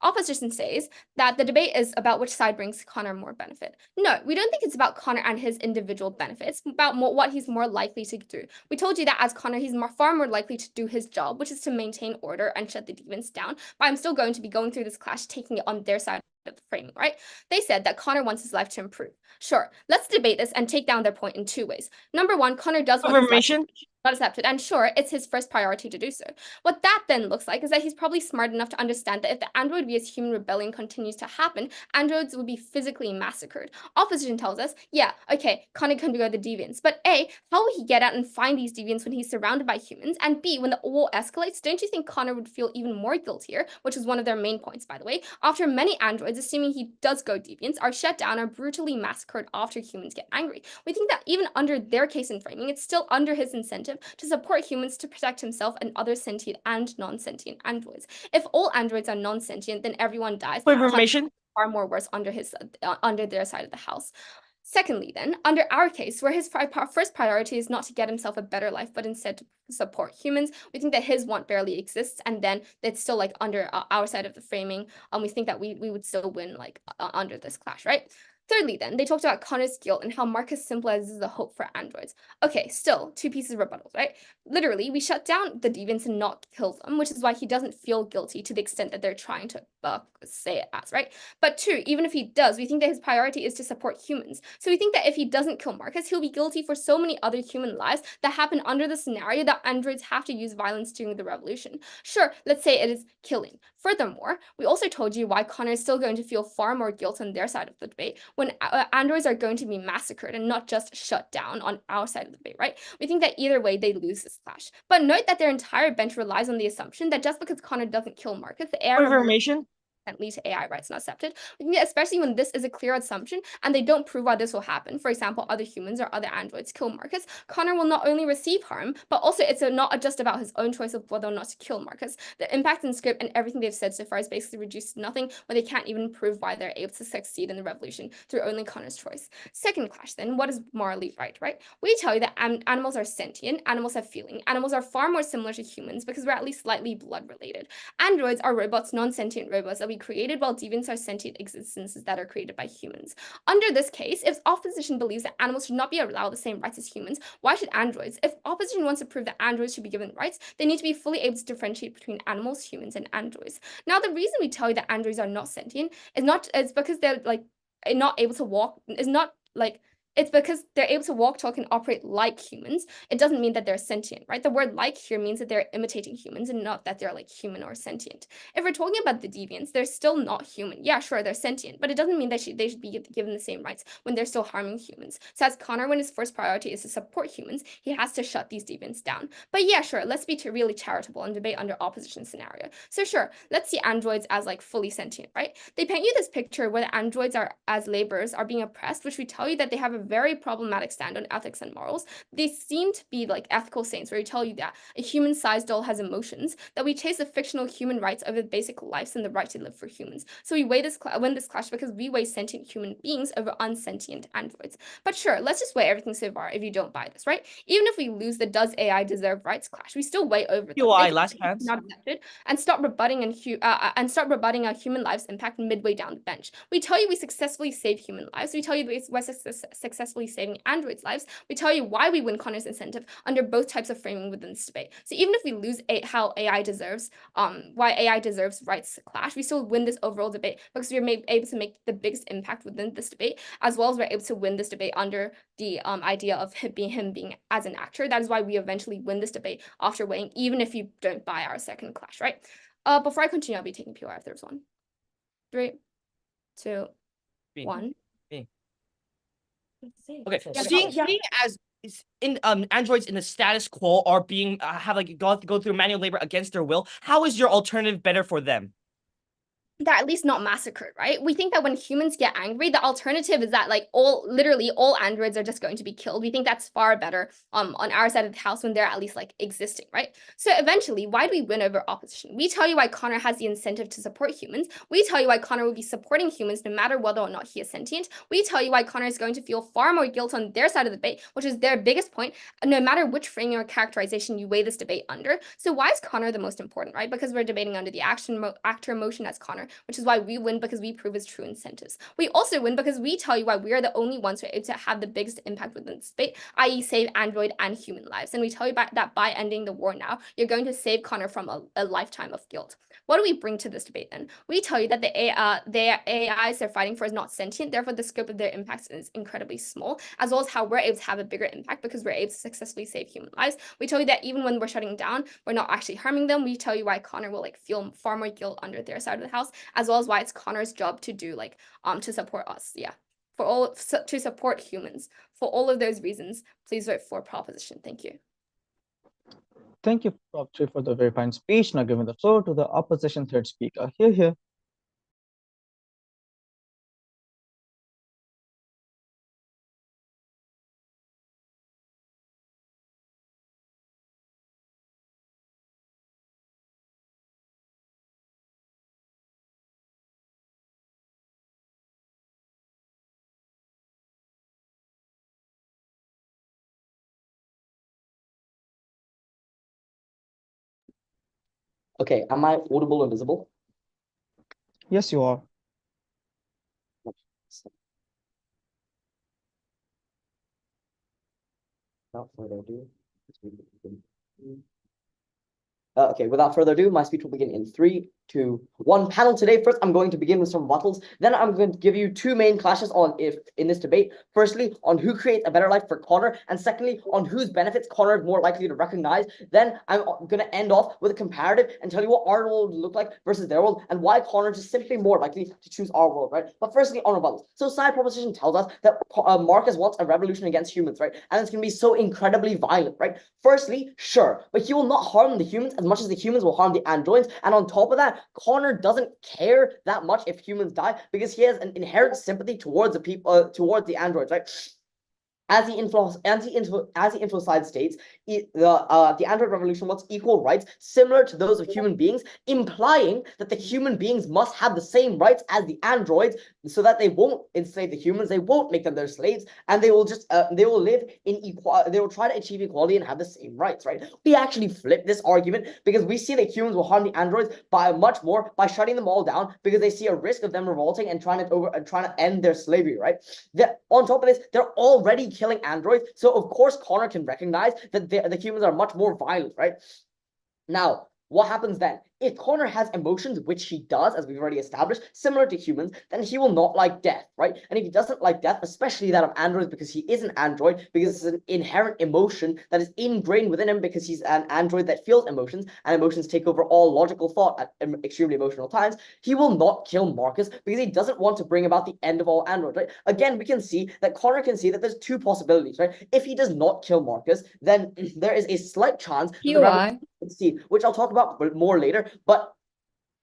Opposition says that the debate is about which side brings Connor more benefit. No, we don't think it's about Connor and his individual benefits. It's about what he's more likely to do. We told you that as Connor, he's far more likely to do his job, which is to maintain order and shut the deviants down. But I'm still going to be going through this clash, taking it on their side of the framing, right? They said that Connor wants his life to improve. Sure, let's debate this and take down their point in two ways. Number one, Connor does want his life to not accepted, and sure, it's his first priority to do so. What that then looks like is that he's probably smart enough to understand that if the android vs human rebellion continues to happen, androids will be physically massacred. Opposition tells us, yeah, okay, Connor can go the deviants, but A, how will he get out and find these deviants when he's surrounded by humans? And B, when the war escalates, don't you think Connor would feel even more guiltier, which is one of their main points, by the way, after many androids, assuming he does go deviants, are shut down or brutally massacred after humans get angry? We think that even under their case and framing, it's still under his incentive to support humans to protect himself and other sentient and non-sentient androids. If all androids are non-sentient, then everyone dies. Information far more worse under their side of the house. Secondly, then, under our case, where his first priority is not to get himself a better life, but instead to support humans, we think that his want barely exists, and then it's still like under our side of the framing. We think that we would still win like under this clash, right? Thirdly, then, they talked about Connor's guilt and how Marcus symbolizes the hope for androids. Okay, still, two pieces of rebuttals, right? Literally, we shut down the deviants and not kill them, which is why he doesn't feel guilty to the extent that they're trying to say it as, right? But two, even if he does, we think that his priority is to support humans. So we think that if he doesn't kill Marcus, he'll be guilty for so many other human lives that happen under the scenario that androids have to use violence during the revolution. Sure, let's say it is killing. Furthermore, we also told you why Connor is still going to feel far more guilt on their side of the debate when androids are going to be massacred and not just shut down on our side of the debate, right? We think that either way, they lose this clash. But note that their entire bench relies on the assumption that just because Connor doesn't kill Marcus, the air information lead to AI rights not accepted. We think that especially when this is a clear assumption and they don't prove why this will happen, for example, other humans or other androids kill Marcus, Connor will not only receive harm, but also it's not just about his own choice of whether or not to kill Marcus. The impact in script and everything they've said so far is basically reduced to nothing, where they can't even prove why they're able to succeed in the revolution through only Connor's choice. Second clash then, what is morally right? We tell you that animals are sentient, animals have feeling, animals are far more similar to humans because we're at least slightly blood related. Androids are robots, non-sentient robots that we created, while deviants are sentient existences that are created by humans. Under this case, if opposition believes that animals should not be allowed the same rights as humans, why should androids? If opposition wants to prove that androids should be given rights, they need to be fully able to differentiate between animals, humans, and androids. Now, the reason we tell you that androids are not sentient is because they're like not able to walk, is not like It's because they're able to walk, talk, and operate like humans. It doesn't mean that they're sentient, right? The word like here means that they're imitating humans and not that they're like human or sentient. If we're talking about the deviants, they're still not human. Yeah, sure, they're sentient, but it doesn't mean that they should be given the same rights when they're still harming humans. So as Connor, when his first priority is to support humans, he has to shut these deviants down. But yeah, sure, let's be really charitable and debate under opposition scenario. So sure, let's see androids as like fully sentient, right? They paint you this picture where the androids are as laborers are being oppressed, which we tell you that they have a very problematic stand on ethics and morals. They seem to be like ethical saints, where we tell you that a human-sized doll has emotions, that we chase the fictional human rights over the basic lives and the right to live for humans. So we win this clash because we weigh sentient human beings over unsentient androids. But sure, let's just weigh everything so far if you don't buy this, right? Even if we lose the does AI deserve rights clash, we still weigh over them. POI, last chance. Not accepted, and stop rebutting our human lives impact midway down the bench. We tell you we successfully save human lives. We tell you we're successfully saving androids' lives. We tell you why we win Connor's incentive under both types of framing within this debate. So even if we lose why AI deserves rights clash, we still win this overall debate because we're able to make the biggest impact within this debate, as well as we're able to win this debate under the idea of him being as an actor. That is why we eventually win this debate after weighing, even if you don't buy our second clash, right? Before I continue, I'll be taking POI if there's one. 3, 2, 1. Okay, seeing as in androids in the status quo are being have like go through manual labor against their will, how is your alternative better for them? They're at least not massacred, right? We think that when humans get angry, the alternative is that like literally all androids are just going to be killed. We think that's far better on our side of the house when they're at least like existing, right? So eventually, why do we win over opposition? We tell you why Connor has the incentive to support humans. We tell you why Connor will be supporting humans no matter whether or not he is sentient. We tell you why Connor is going to feel far more guilt on their side of the debate, which is their biggest point, no matter which framing or characterization you weigh this debate under. So why is Connor the most important, right? Because we're debating under the actor emotion as Connor, which is why we win because we prove his true incentives. We also win because we tell you why we are the only ones who are able to have the biggest impact within this debate, i.e. save android and human lives. And we tell you that by ending the war now, you're going to save Connor from a lifetime of guilt. What do we bring to this debate then? We tell you that the AIs they're fighting for is not sentient, therefore the scope of their impacts is incredibly small, as well as how we're able to have a bigger impact because we're able to successfully save human lives. We tell you that even when we're shutting down, we're not actually harming them. We tell you why Connor will like feel far more guilt under their side of the house, as well as why it's Connor's job to do like to support us. Yeah, to support humans. For all of those reasons, please vote for proposition. Thank you. Thank you, Prop 3, for the very fine speech. Now giving the floor to the opposition third speaker. Here. Okay, am I audible and visible? Yes, you are. Without further ado, okay, without further ado, my speech will begin in 3, 2, 1. Panel today. First, I'm going to begin with some rebuttals. Then I'm going to give you 2 main clashes in this debate. Firstly, on who creates a better life for Connor, and secondly, on whose benefits Connor is more likely to recognize. Then I'm going to end off with a comparative and tell you what our world would look like versus their world, and why Connor is simply more likely to choose our world, right? But firstly, on rebuttals. So side proposition tells us that Marcus wants a revolution against humans, right? And it's going to be so incredibly violent, right? Firstly, sure, but he will not harm the humans as much as the humans will harm the androids. And on top of that, Connor doesn't care that much if humans die because he has an inherent sympathy towards the people, towards the androids, right? As the info side states, the android revolution wants equal rights similar to those of human beings, implying that the human beings must have the same rights as the androids, so that they won't enslave the humans, they won't make them their slaves, and they will just they will live in equality. They will try to achieve equality and have the same rights, right? We actually flip this argument because we see that humans will harm the androids by much more by shutting them all down because they see a risk of them revolting and trying to end their slavery, right? On top of this, they're already killing androids, so of course Connor can recognize that the humans are much more violent, right? Now, What happens then? If Connor has emotions, which he does, as we've already established, similar to humans, then he will not like death, right? And if he doesn't like death, especially that of androids, because he is an android, because it's an inherent emotion that is ingrained within him, because he's an android that feels emotions, and emotions take over all logical thought at extremely emotional times, he will not kill Marcus because he doesn't want to bring about the end of all androids, right? Again, we can see that Connor can see that there's two possibilities, right? If he does not kill Marcus, then there is a slight chance that the revolution will succeed, which I'll talk about more later. But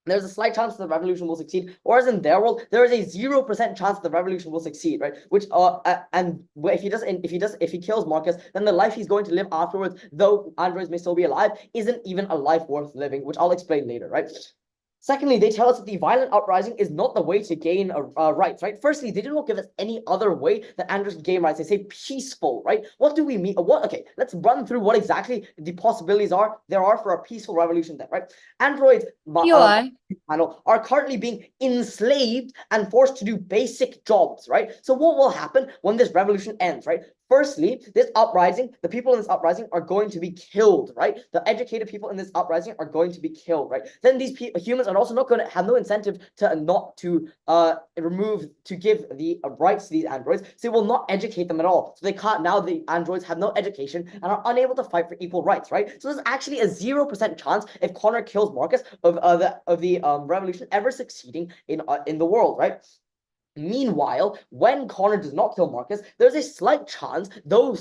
there's a slight chance the revolution will succeed, whereas in their world there is a 0% chance the revolution will succeed, right? Which and if he kills Marcus, then the life he's going to live afterwards, though androids may still be alive, isn't even a life worth living, which I'll explain later, right? Secondly, they tell us that the violent uprising is not the way to gain rights, right? Firstly, they do not give us any other way that androids can gain rights. They say peaceful, right? What do we mean? Okay, let's run through what exactly the possibilities there are for a peaceful revolution then, right? Androids panel are currently being enslaved and forced to do basic jobs, right? So what will happen when this revolution ends, right? Firstly, this uprising, the people in this uprising are going to be killed, right? The educated people in this uprising are going to be killed, right? Then these humans are also not going to have no incentive to give the rights to these androids. So they will not educate them at all. So they can't, now the androids have no education and are unable to fight for equal rights, right? So there's actually a 0% chance if Connor kills Marcus of the revolution ever succeeding in the world, right? Meanwhile, when Connor does not kill Marcus, there's a slight chance, though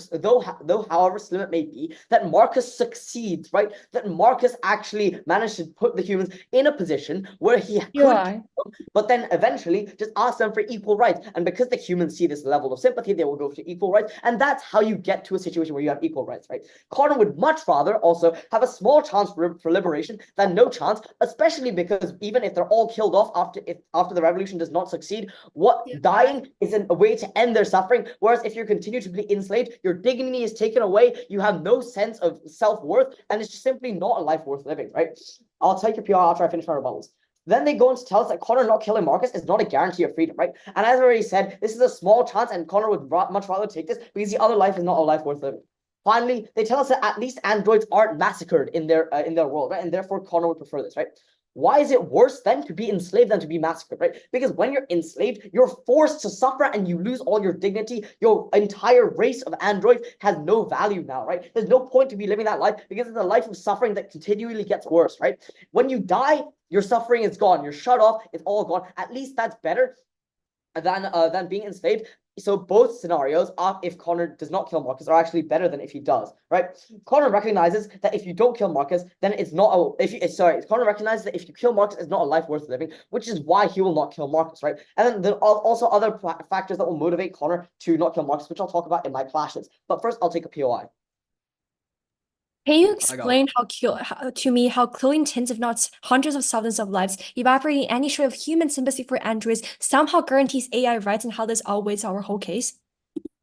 however slim it may be, that Marcus succeeds, right? That Marcus actually managed to put the humans in a position where he could kill them, but then eventually just ask them for equal rights. And because the humans see this level of sympathy, they will go for equal rights. And that's how you get to a situation where you have equal rights, right? Connor would much rather also have a small chance for liberation than no chance, especially because even if they're all killed off after the revolution does not succeed, dying is a way to end their suffering. Whereas if you continue to be enslaved, your dignity is taken away, you have no sense of self-worth, and it's just simply not a life worth living, right? I'll take your PR after I finish my rebuttals. Then they go on to tell us that Connor not killing Marcus is not a guarantee of freedom, right? And as I already said, this is a small chance, and Connor would much rather take this because the other life is not a life worth living. Finally, they tell us that at least androids aren't massacred in their world, right? And therefore, Connor would prefer this, right? Why is it worse then to be enslaved than to be massacred, right? Because when you're enslaved, you're forced to suffer and you lose all your dignity. Your entire race of androids has no value now, right? There's no point to be living that life because it's a life of suffering that continually gets worse, right? When you die, your suffering is gone. You're shut off. It's all gone. At least that's better than being enslaved. So both scenarios, if Connor does not kill Marcus, are actually better than if he does, right? Connor recognizes that if you don't kill Marcus, then it's not Connor recognizes that if you kill Marcus, it's not a life worth living, which is why he will not kill Marcus, right? And then there are also other factors that will motivate Connor to not kill Marcus, which I'll talk about in my clashes. But first, I'll take a POI. Can you explain how killing tens, if not hundreds of thousands of lives, evaporating any shred of human sympathy for androids, somehow guarantees AI rights, and how this outweighs our whole case?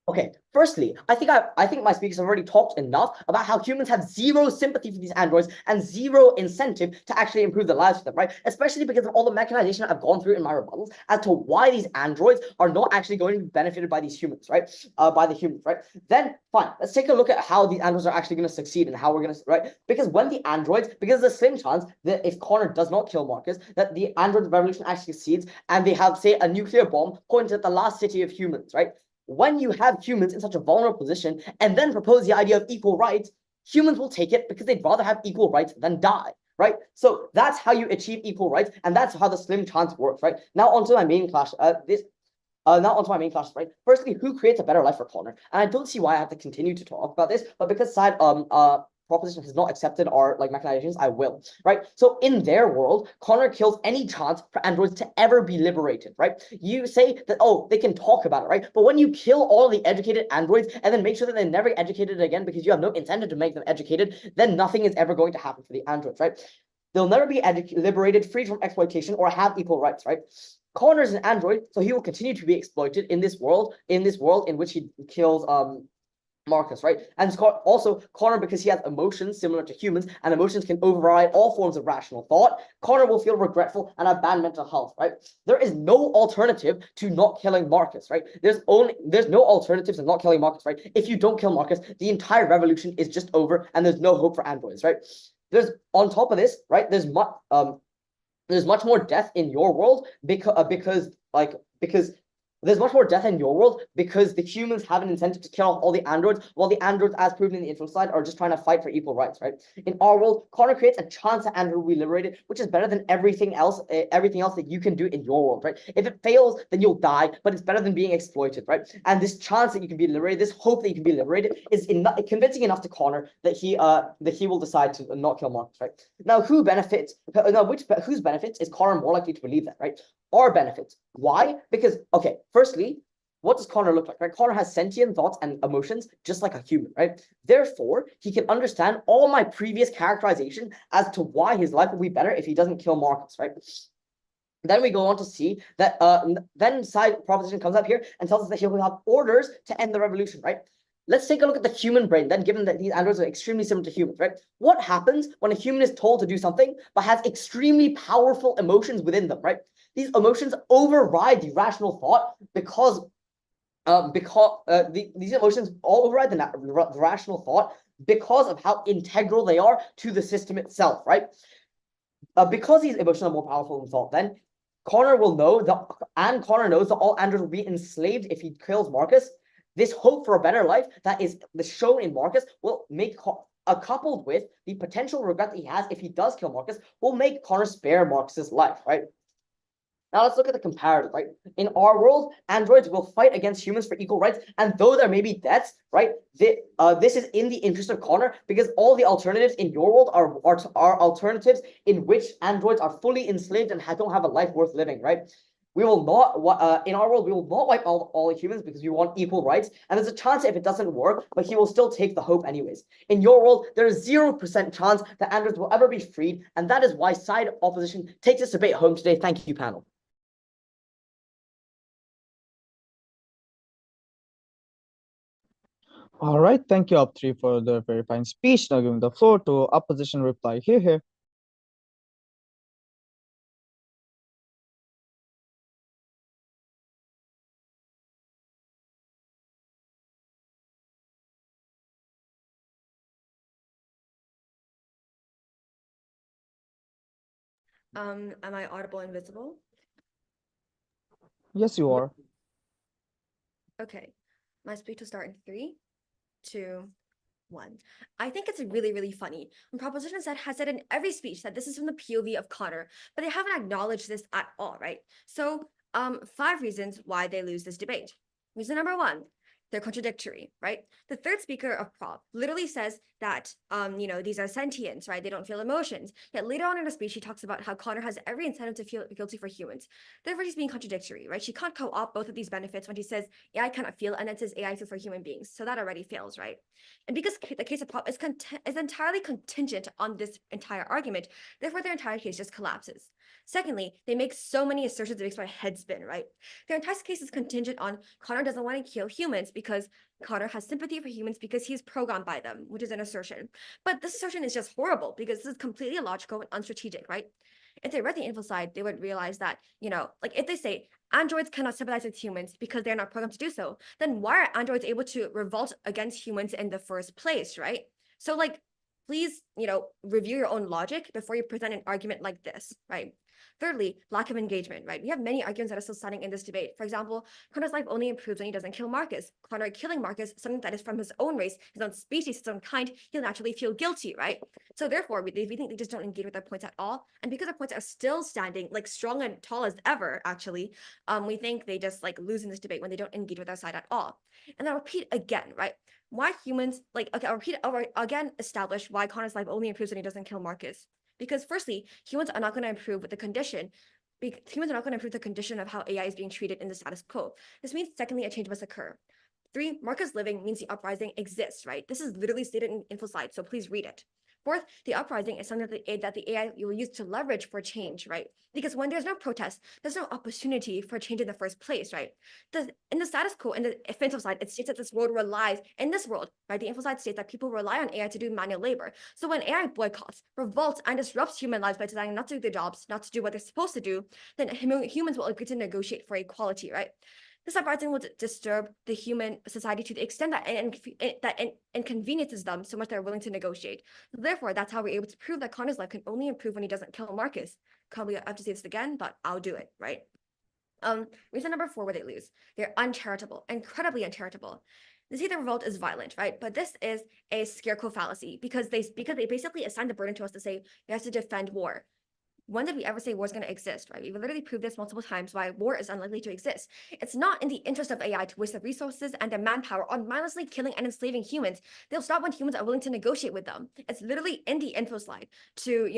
Okay, firstly, I think my speakers have already talked enough about how humans have zero sympathy for these androids and zero incentive to actually improve their lives for them, right? Especially because of all the mechanization I've gone through in my rebuttals as to why these androids are not actually going to be benefited by these humans, right? By the humans, right? Then, fine, let's take a look at how these androids are actually going to succeed and how we're going to, right? Because when the androids, because there's a slim chance that if Connor does not kill Marcus, that the android revolution actually succeeds and they have, say, a nuclear bomb pointed at the last city of humans, right? When you have humans in such a vulnerable position and then propose the idea of equal rights, humans will take it because they'd rather have equal rights than die, right? So that's how you achieve equal rights, and that's how the slim chance works, right? Now onto my main clash. Right? Firstly, who creates a better life for Connor? And I don't see why I have to continue to talk about this, but because side proposition has not accepted our mechanizations, I will, right? So in their world, Connor kills any chance for androids to ever be liberated, right? You say that, oh, they can talk about it, right? But when you kill all the educated androids and then make sure that they're never educated again because you have no incentive to make them educated, then nothing is ever going to happen for the androids, right? They'll never be liberated, free from exploitation, or have equal rights, right? Connor is an android, so he will continue to be exploited in this world in which he kills Marcus, right? And also Connor, because he has emotions similar to humans, and emotions can override all forms of rational thought, Connor will feel regretful and have bad mental health, right? There is no alternative to not killing Marcus, right? There's no alternatives to not killing Marcus, right? If you don't kill Marcus, the entire revolution is just over and there's no hope for androids, right? There's on top of this, right? There's much more death in your world because there's much more death in your world because the humans have an incentive to kill off all the androids, while the androids, as proven in the intro slide, are just trying to fight for equal rights, right? In our world, Connor creates a chance that android will be liberated, which is better than everything else that you can do in your world, right? If it fails, then you'll die, but it's better than being exploited, right? And this chance that you can be liberated, this hope that you can be liberated, is convincing enough to Connor that he will decide to not kill Marcus, right? Now, whose benefits is Connor more likely to believe that, right? Our benefits. Why? Because, okay, firstly, what does Connor look like, right? Connor has sentient thoughts and emotions just like a human, right? Therefore, he can understand all my previous characterization as to why his life will be better if he doesn't kill Marcus, right? Then we go on to see that then side proposition comes up here and tells us that he will have orders to end the revolution, right? Let's take a look at the human brain then, given that these androids are extremely similar to humans, right? What happens when a human is told to do something but has extremely powerful emotions within them, right? These emotions override the rational thought because these emotions all override the rational thought because of how integral they are to the system itself, right? Because these emotions are more powerful than thought, then Connor will know that, and Connor knows that all androids will be enslaved if he kills Marcus. This hope for a better life that is shown in Marcus will make coupled with the potential regret that he has if he does kill Marcus, will make Connor spare Marcus's life, right? Now let's look at the comparative, right? In our world, androids will fight against humans for equal rights, and though there may be deaths, right? This is in the interest of Connor because all the alternatives in your world are alternatives in which androids are fully enslaved and don't have a life worth living, right? We will not, in our world, we will not wipe all humans because we want equal rights. And there's a chance if it doesn't work, but he will still take the hope anyways. In your world, there is 0% chance that androids will ever be freed. And that is why side opposition takes this debate home today. Thank you, panel. All right, thank you, Up3, for the very fine speech. Now giving the floor to opposition reply here. Am I audible and visible? Yes, you are. Okay, my speech will start in 3, 2, 1. I think it's really, really funny when Proposition Z has said in every speech that this is from the POV of Connor, but they haven't acknowledged this at all, right? So, 5 reasons why they lose this debate. Reason number 1, they're contradictory, right? The third speaker of Prop literally says that, these are sentients, right? They don't feel emotions. Yet later on in her speech, she talks about how Connor has every incentive to feel guilty for humans. Therefore, she's being contradictory, right? She can't co-opt both of these benefits when she says AI cannot feel and then says AI feels for human beings. So that already fails, right? And because the case of Prop is entirely contingent on this entire argument, therefore their entire case just collapses. Secondly, they make so many assertions that makes my head spin, right? Their entire case is contingent on Connor doesn't want to kill humans because Connor has sympathy for humans because he's programmed by them, which is an assertion. But this assertion is just horrible because this is completely illogical and unstrategic, right? If they read the info side, they would realize that, if they say androids cannot sympathize with humans because they're not programmed to do so, then why are androids able to revolt against humans in the first place, right? So, please, review your own logic before you present an argument like this, right? Thirdly, lack of engagement, right? We have many arguments that are still standing in this debate. For example, Connor's life only improves when he doesn't kill Marcus. Connor killing Marcus, something that is from his own race, his own species, his own kind, he'll naturally feel guilty, right? So therefore, we think they just don't engage with their points at all. And because their points are still standing, strong and tall as ever, actually, we think they just lose in this debate when they don't engage with our side at all. And I'll repeat again, right? Why humans, I'll again establish why Connor's life only improves when he doesn't kill Marcus. Because firstly, humans are not going to improve with the condition. Humans are not going to improve the condition of how AI is being treated in the status quo. This means, secondly, a change must occur. 3, Marcus living means the uprising exists, right? This is literally stated in info slide, so please read it. 4th, the uprising is something that the AI will use to leverage for change, right? Because when there's no protest, there's no opportunity for change in the first place, right? In the status quo, in the info side, it states that this world relies, in this world, right? The info side states that people rely on AI to do manual labor. So when AI boycotts, revolts, and disrupts human lives by deciding not to do their jobs, not to do what they're supposed to do, then humans will agree to negotiate for equality, right? This uprising will disturb the human society to the extent that it inconveniences them so much they're willing to negotiate. Therefore, that's how we're able to prove that Connor's life can only improve when he doesn't kill Marcus. Probably I have to say this again, but I'll do it, right? Reason number 4 where they lose. They're uncharitable, incredibly uncharitable. They say the revolt is violent, right? But this is a scarecrow fallacy because they basically assign the burden to us to say we have to defend war. When did we ever say war is going to exist, right? We've literally proved this multiple times why war is unlikely to exist. It's not in the interest of AI to waste their resources and their manpower on mindlessly killing and enslaving humans. They'll stop when humans are willing to negotiate with them. It's literally in the info slide to,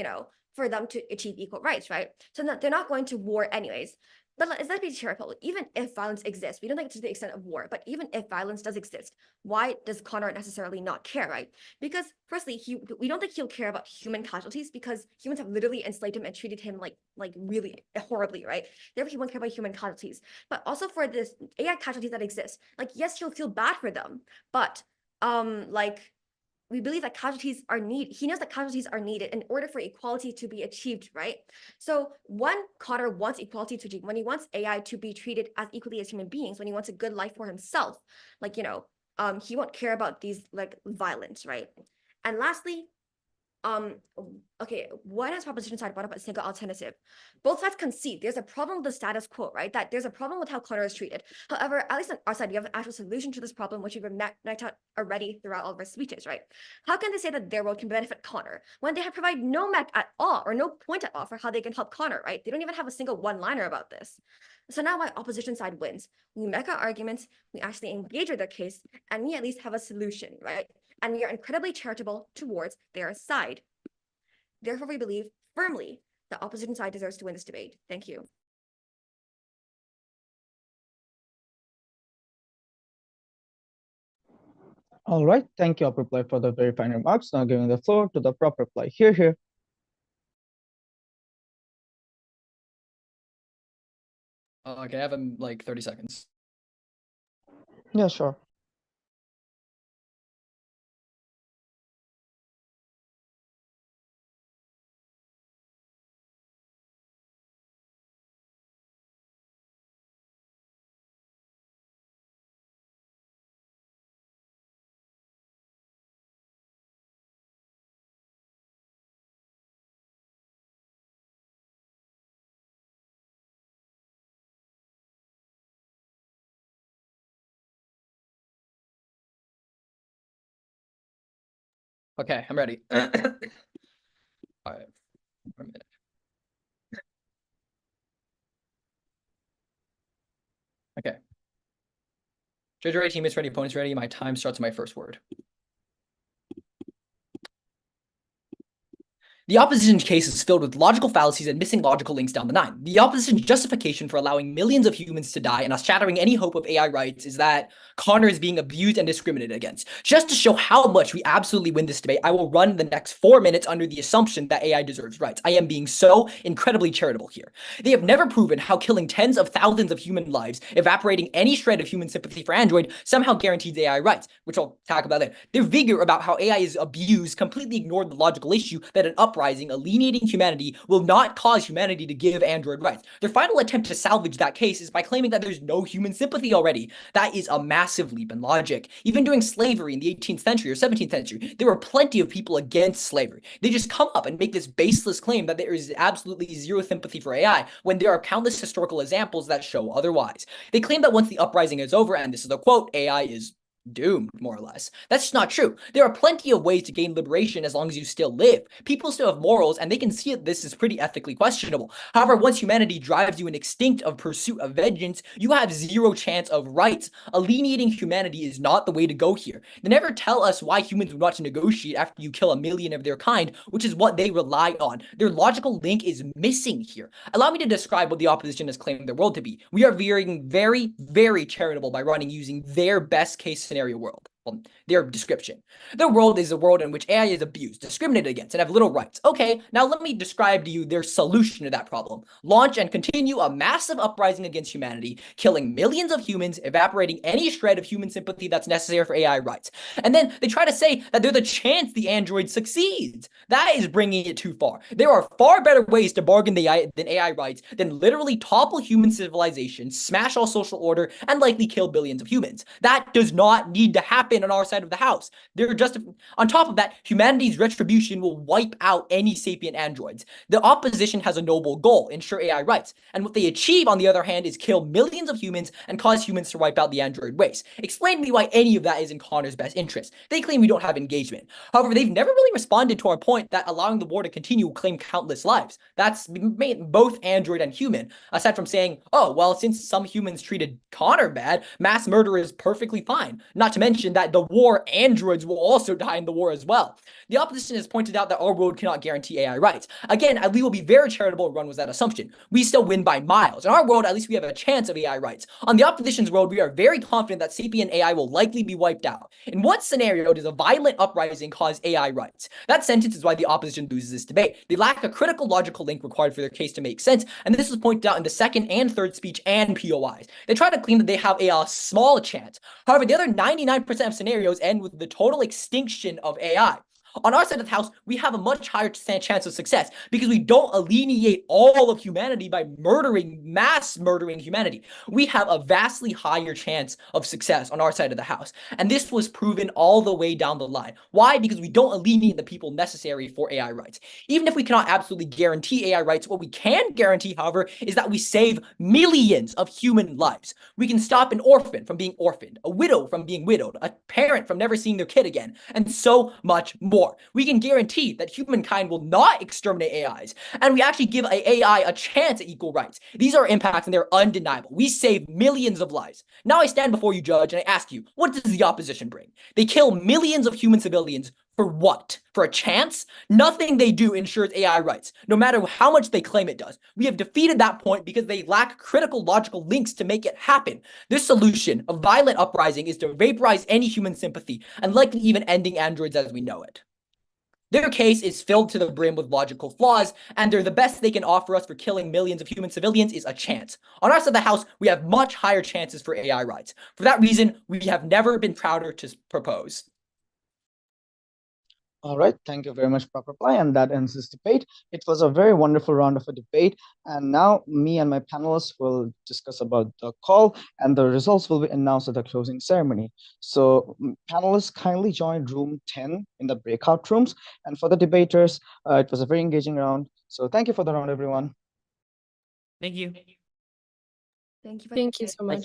for them to achieve equal rights, right? So they're not going to war anyways. But let's be careful. Even if violence exists, we don't think it's to the extent of war, but even if violence does exist, why does Connor necessarily not care, right? Because firstly, we don't think he'll care about human casualties because humans have literally enslaved him and treated him like really horribly, right? Therefore, he won't care about human casualties. But also for this AI casualties that exist, yes, he'll feel bad for them, but we believe that casualties are needed. He knows that casualties are needed in order for equality to be achieved, right? So when Connor wants equality to achieve, when he wants AI to be treated as equally as human beings, when he wants a good life for himself, he won't care about these violence, right? And lastly, okay, what has proposition side brought up a single alternative? Both sides concede there's a problem with the status quo, right? That there's a problem with how Connor is treated. However, at least on our side, we have an actual solution to this problem, which we've met out already throughout all of our speeches, right? How can they say that their world can benefit Connor when they have provided no mech at all or no point at all for how they can help Connor, right? They don't even have a single one-liner about this. So now my opposition side wins. We make our arguments, we actually engage with their case, and we at least have a solution, right? And we are incredibly charitable towards their side. Therefore, we believe firmly the opposition side deserves to win this debate. Thank you. All right, thank you, Upper Reply, for the very fine remarks. Now giving the floor to the proper reply. Here. Okay, I have 30 seconds. Yeah, sure. Okay, I'm ready. All right, 1 minute. Okay. Judge ready, teammates ready, opponents ready. My time starts with my first word. The opposition's case is filled with logical fallacies and missing logical links down the line. The opposition's justification for allowing millions of humans to die and us shattering any hope of AI rights is that Connor is being abused and discriminated against. Just to show how much we absolutely win this debate, I will run the next 4 minutes under the assumption that AI deserves rights. I am being so incredibly charitable here. They have never proven how killing tens of thousands of human lives, evaporating any shred of human sympathy for Android, somehow guarantees AI rights, which I'll talk about later. Their vigor about how AI is abused completely ignored the logical issue that an uprising alienating humanity will not cause humanity to give Android rights. Their final attempt to salvage that case is by claiming that there's no human sympathy already. That is a massive leap in logic. Even during slavery in the 18th century or 17th century, there were plenty of people against slavery. They just come up and make this baseless claim that there is absolutely zero sympathy for AI when there are countless historical examples that show otherwise. They claim that once the uprising is over, and this is a quote, AI is doomed, more or less. That's just not true. There are plenty of ways to gain liberation as long as you still live. People still have morals, and they can see that this is pretty ethically questionable. However, once humanity drives you an extinct of pursuit of vengeance, you have zero chance of rights. Alienating humanity is not the way to go here. They never tell us why humans would want to negotiate after you kill 1 million of their kind, which is what they rely on. Their logical link is missing here. Allow me to describe what the opposition has claimed their world to be. We are veering very, very charitable by running using their best case scenario world. their description. Their world is a world in which AI is abused, discriminated against, and have little rights. Okay, now let me describe to you their solution to that problem. Launch and continue a massive uprising against humanity, killing millions of humans, evaporating any shred of human sympathy that's necessary for AI rights. And then they try to say that there's a chance the android succeeds. That is bringing it too far. There are far better ways to bargain than AI rights than literally topple human civilization, smash all social order, and likely kill billions of humans. That does not need to happen on our side of the house. They're just on top of that, humanity's retribution will wipe out any sapient androids. The opposition has a noble goal: ensure AI rights. And what they achieve, on the other hand, is kill millions of humans and cause humans to wipe out the android race. Explain to me why any of that is in Connor's best interest. They claim we don't have engagement. However, they've never really responded to our point that allowing the war to continue will claim countless lives. That's made both android and human, aside from saying, oh, well, since some humans treated Connor bad, mass murder is perfectly fine. Not to mention that the war, androids will also die in the war as well. The opposition has pointed out that our world cannot guarantee AI rights. Again, we will be very charitable and run with that assumption. We still win by miles. In our world, at least we have a chance of AI rights. On the opposition's world, we are very confident that sapient AI will likely be wiped out. In what scenario does a violent uprising cause AI rights? That sentence is why the opposition loses this debate. They lack a critical logical link required for their case to make sense, and this was pointed out in the second and third speech and POIs. They try to claim that they have a small chance. However, the other 99% of scenarios end with the total extinction of AI. On our side of the house, we have a much higher chance of success because we don't alienate all of humanity by mass murdering humanity. We have a vastly higher chance of success on our side of the house. And this was proven all the way down the line. Why? Because we don't alienate the people necessary for AI rights. Even if we cannot absolutely guarantee AI rights, what we can guarantee, however, is that we save millions of human lives. We can stop an orphan from being orphaned, a widow from being widowed, a parent from never seeing their kid again, and so much more. We can guarantee that humankind will not exterminate AIs, and we actually give AI a chance at equal rights. These are impacts and they're undeniable. We save millions of lives. Now I stand before you, Judge, and I ask you, what does the opposition bring? They kill millions of human civilians for what? For a chance? Nothing they do ensures AI rights, no matter how much they claim it does. We have defeated that point because they lack critical logical links to make it happen. This solution of violent uprising is to vaporize any human sympathy and likely even ending androids as we know it. Their case is filled to the brim with logical flaws, and they're the best they can offer us for killing millions of human civilians is a chance. On our side of the house, we have much higher chances for AI rights. For that reason, we have never been prouder to propose. All right, thank you very much, Proper Reply, and that ends this debate. It was a very wonderful round of a debate, and now me and my panelists will discuss about the call, and the results will be announced at the closing ceremony. So panelists, kindly join room 10 in the breakout rooms, and for the debaters, it was a very engaging round. So thank you for the round, everyone. Thank you. Thank you. Thank you so much.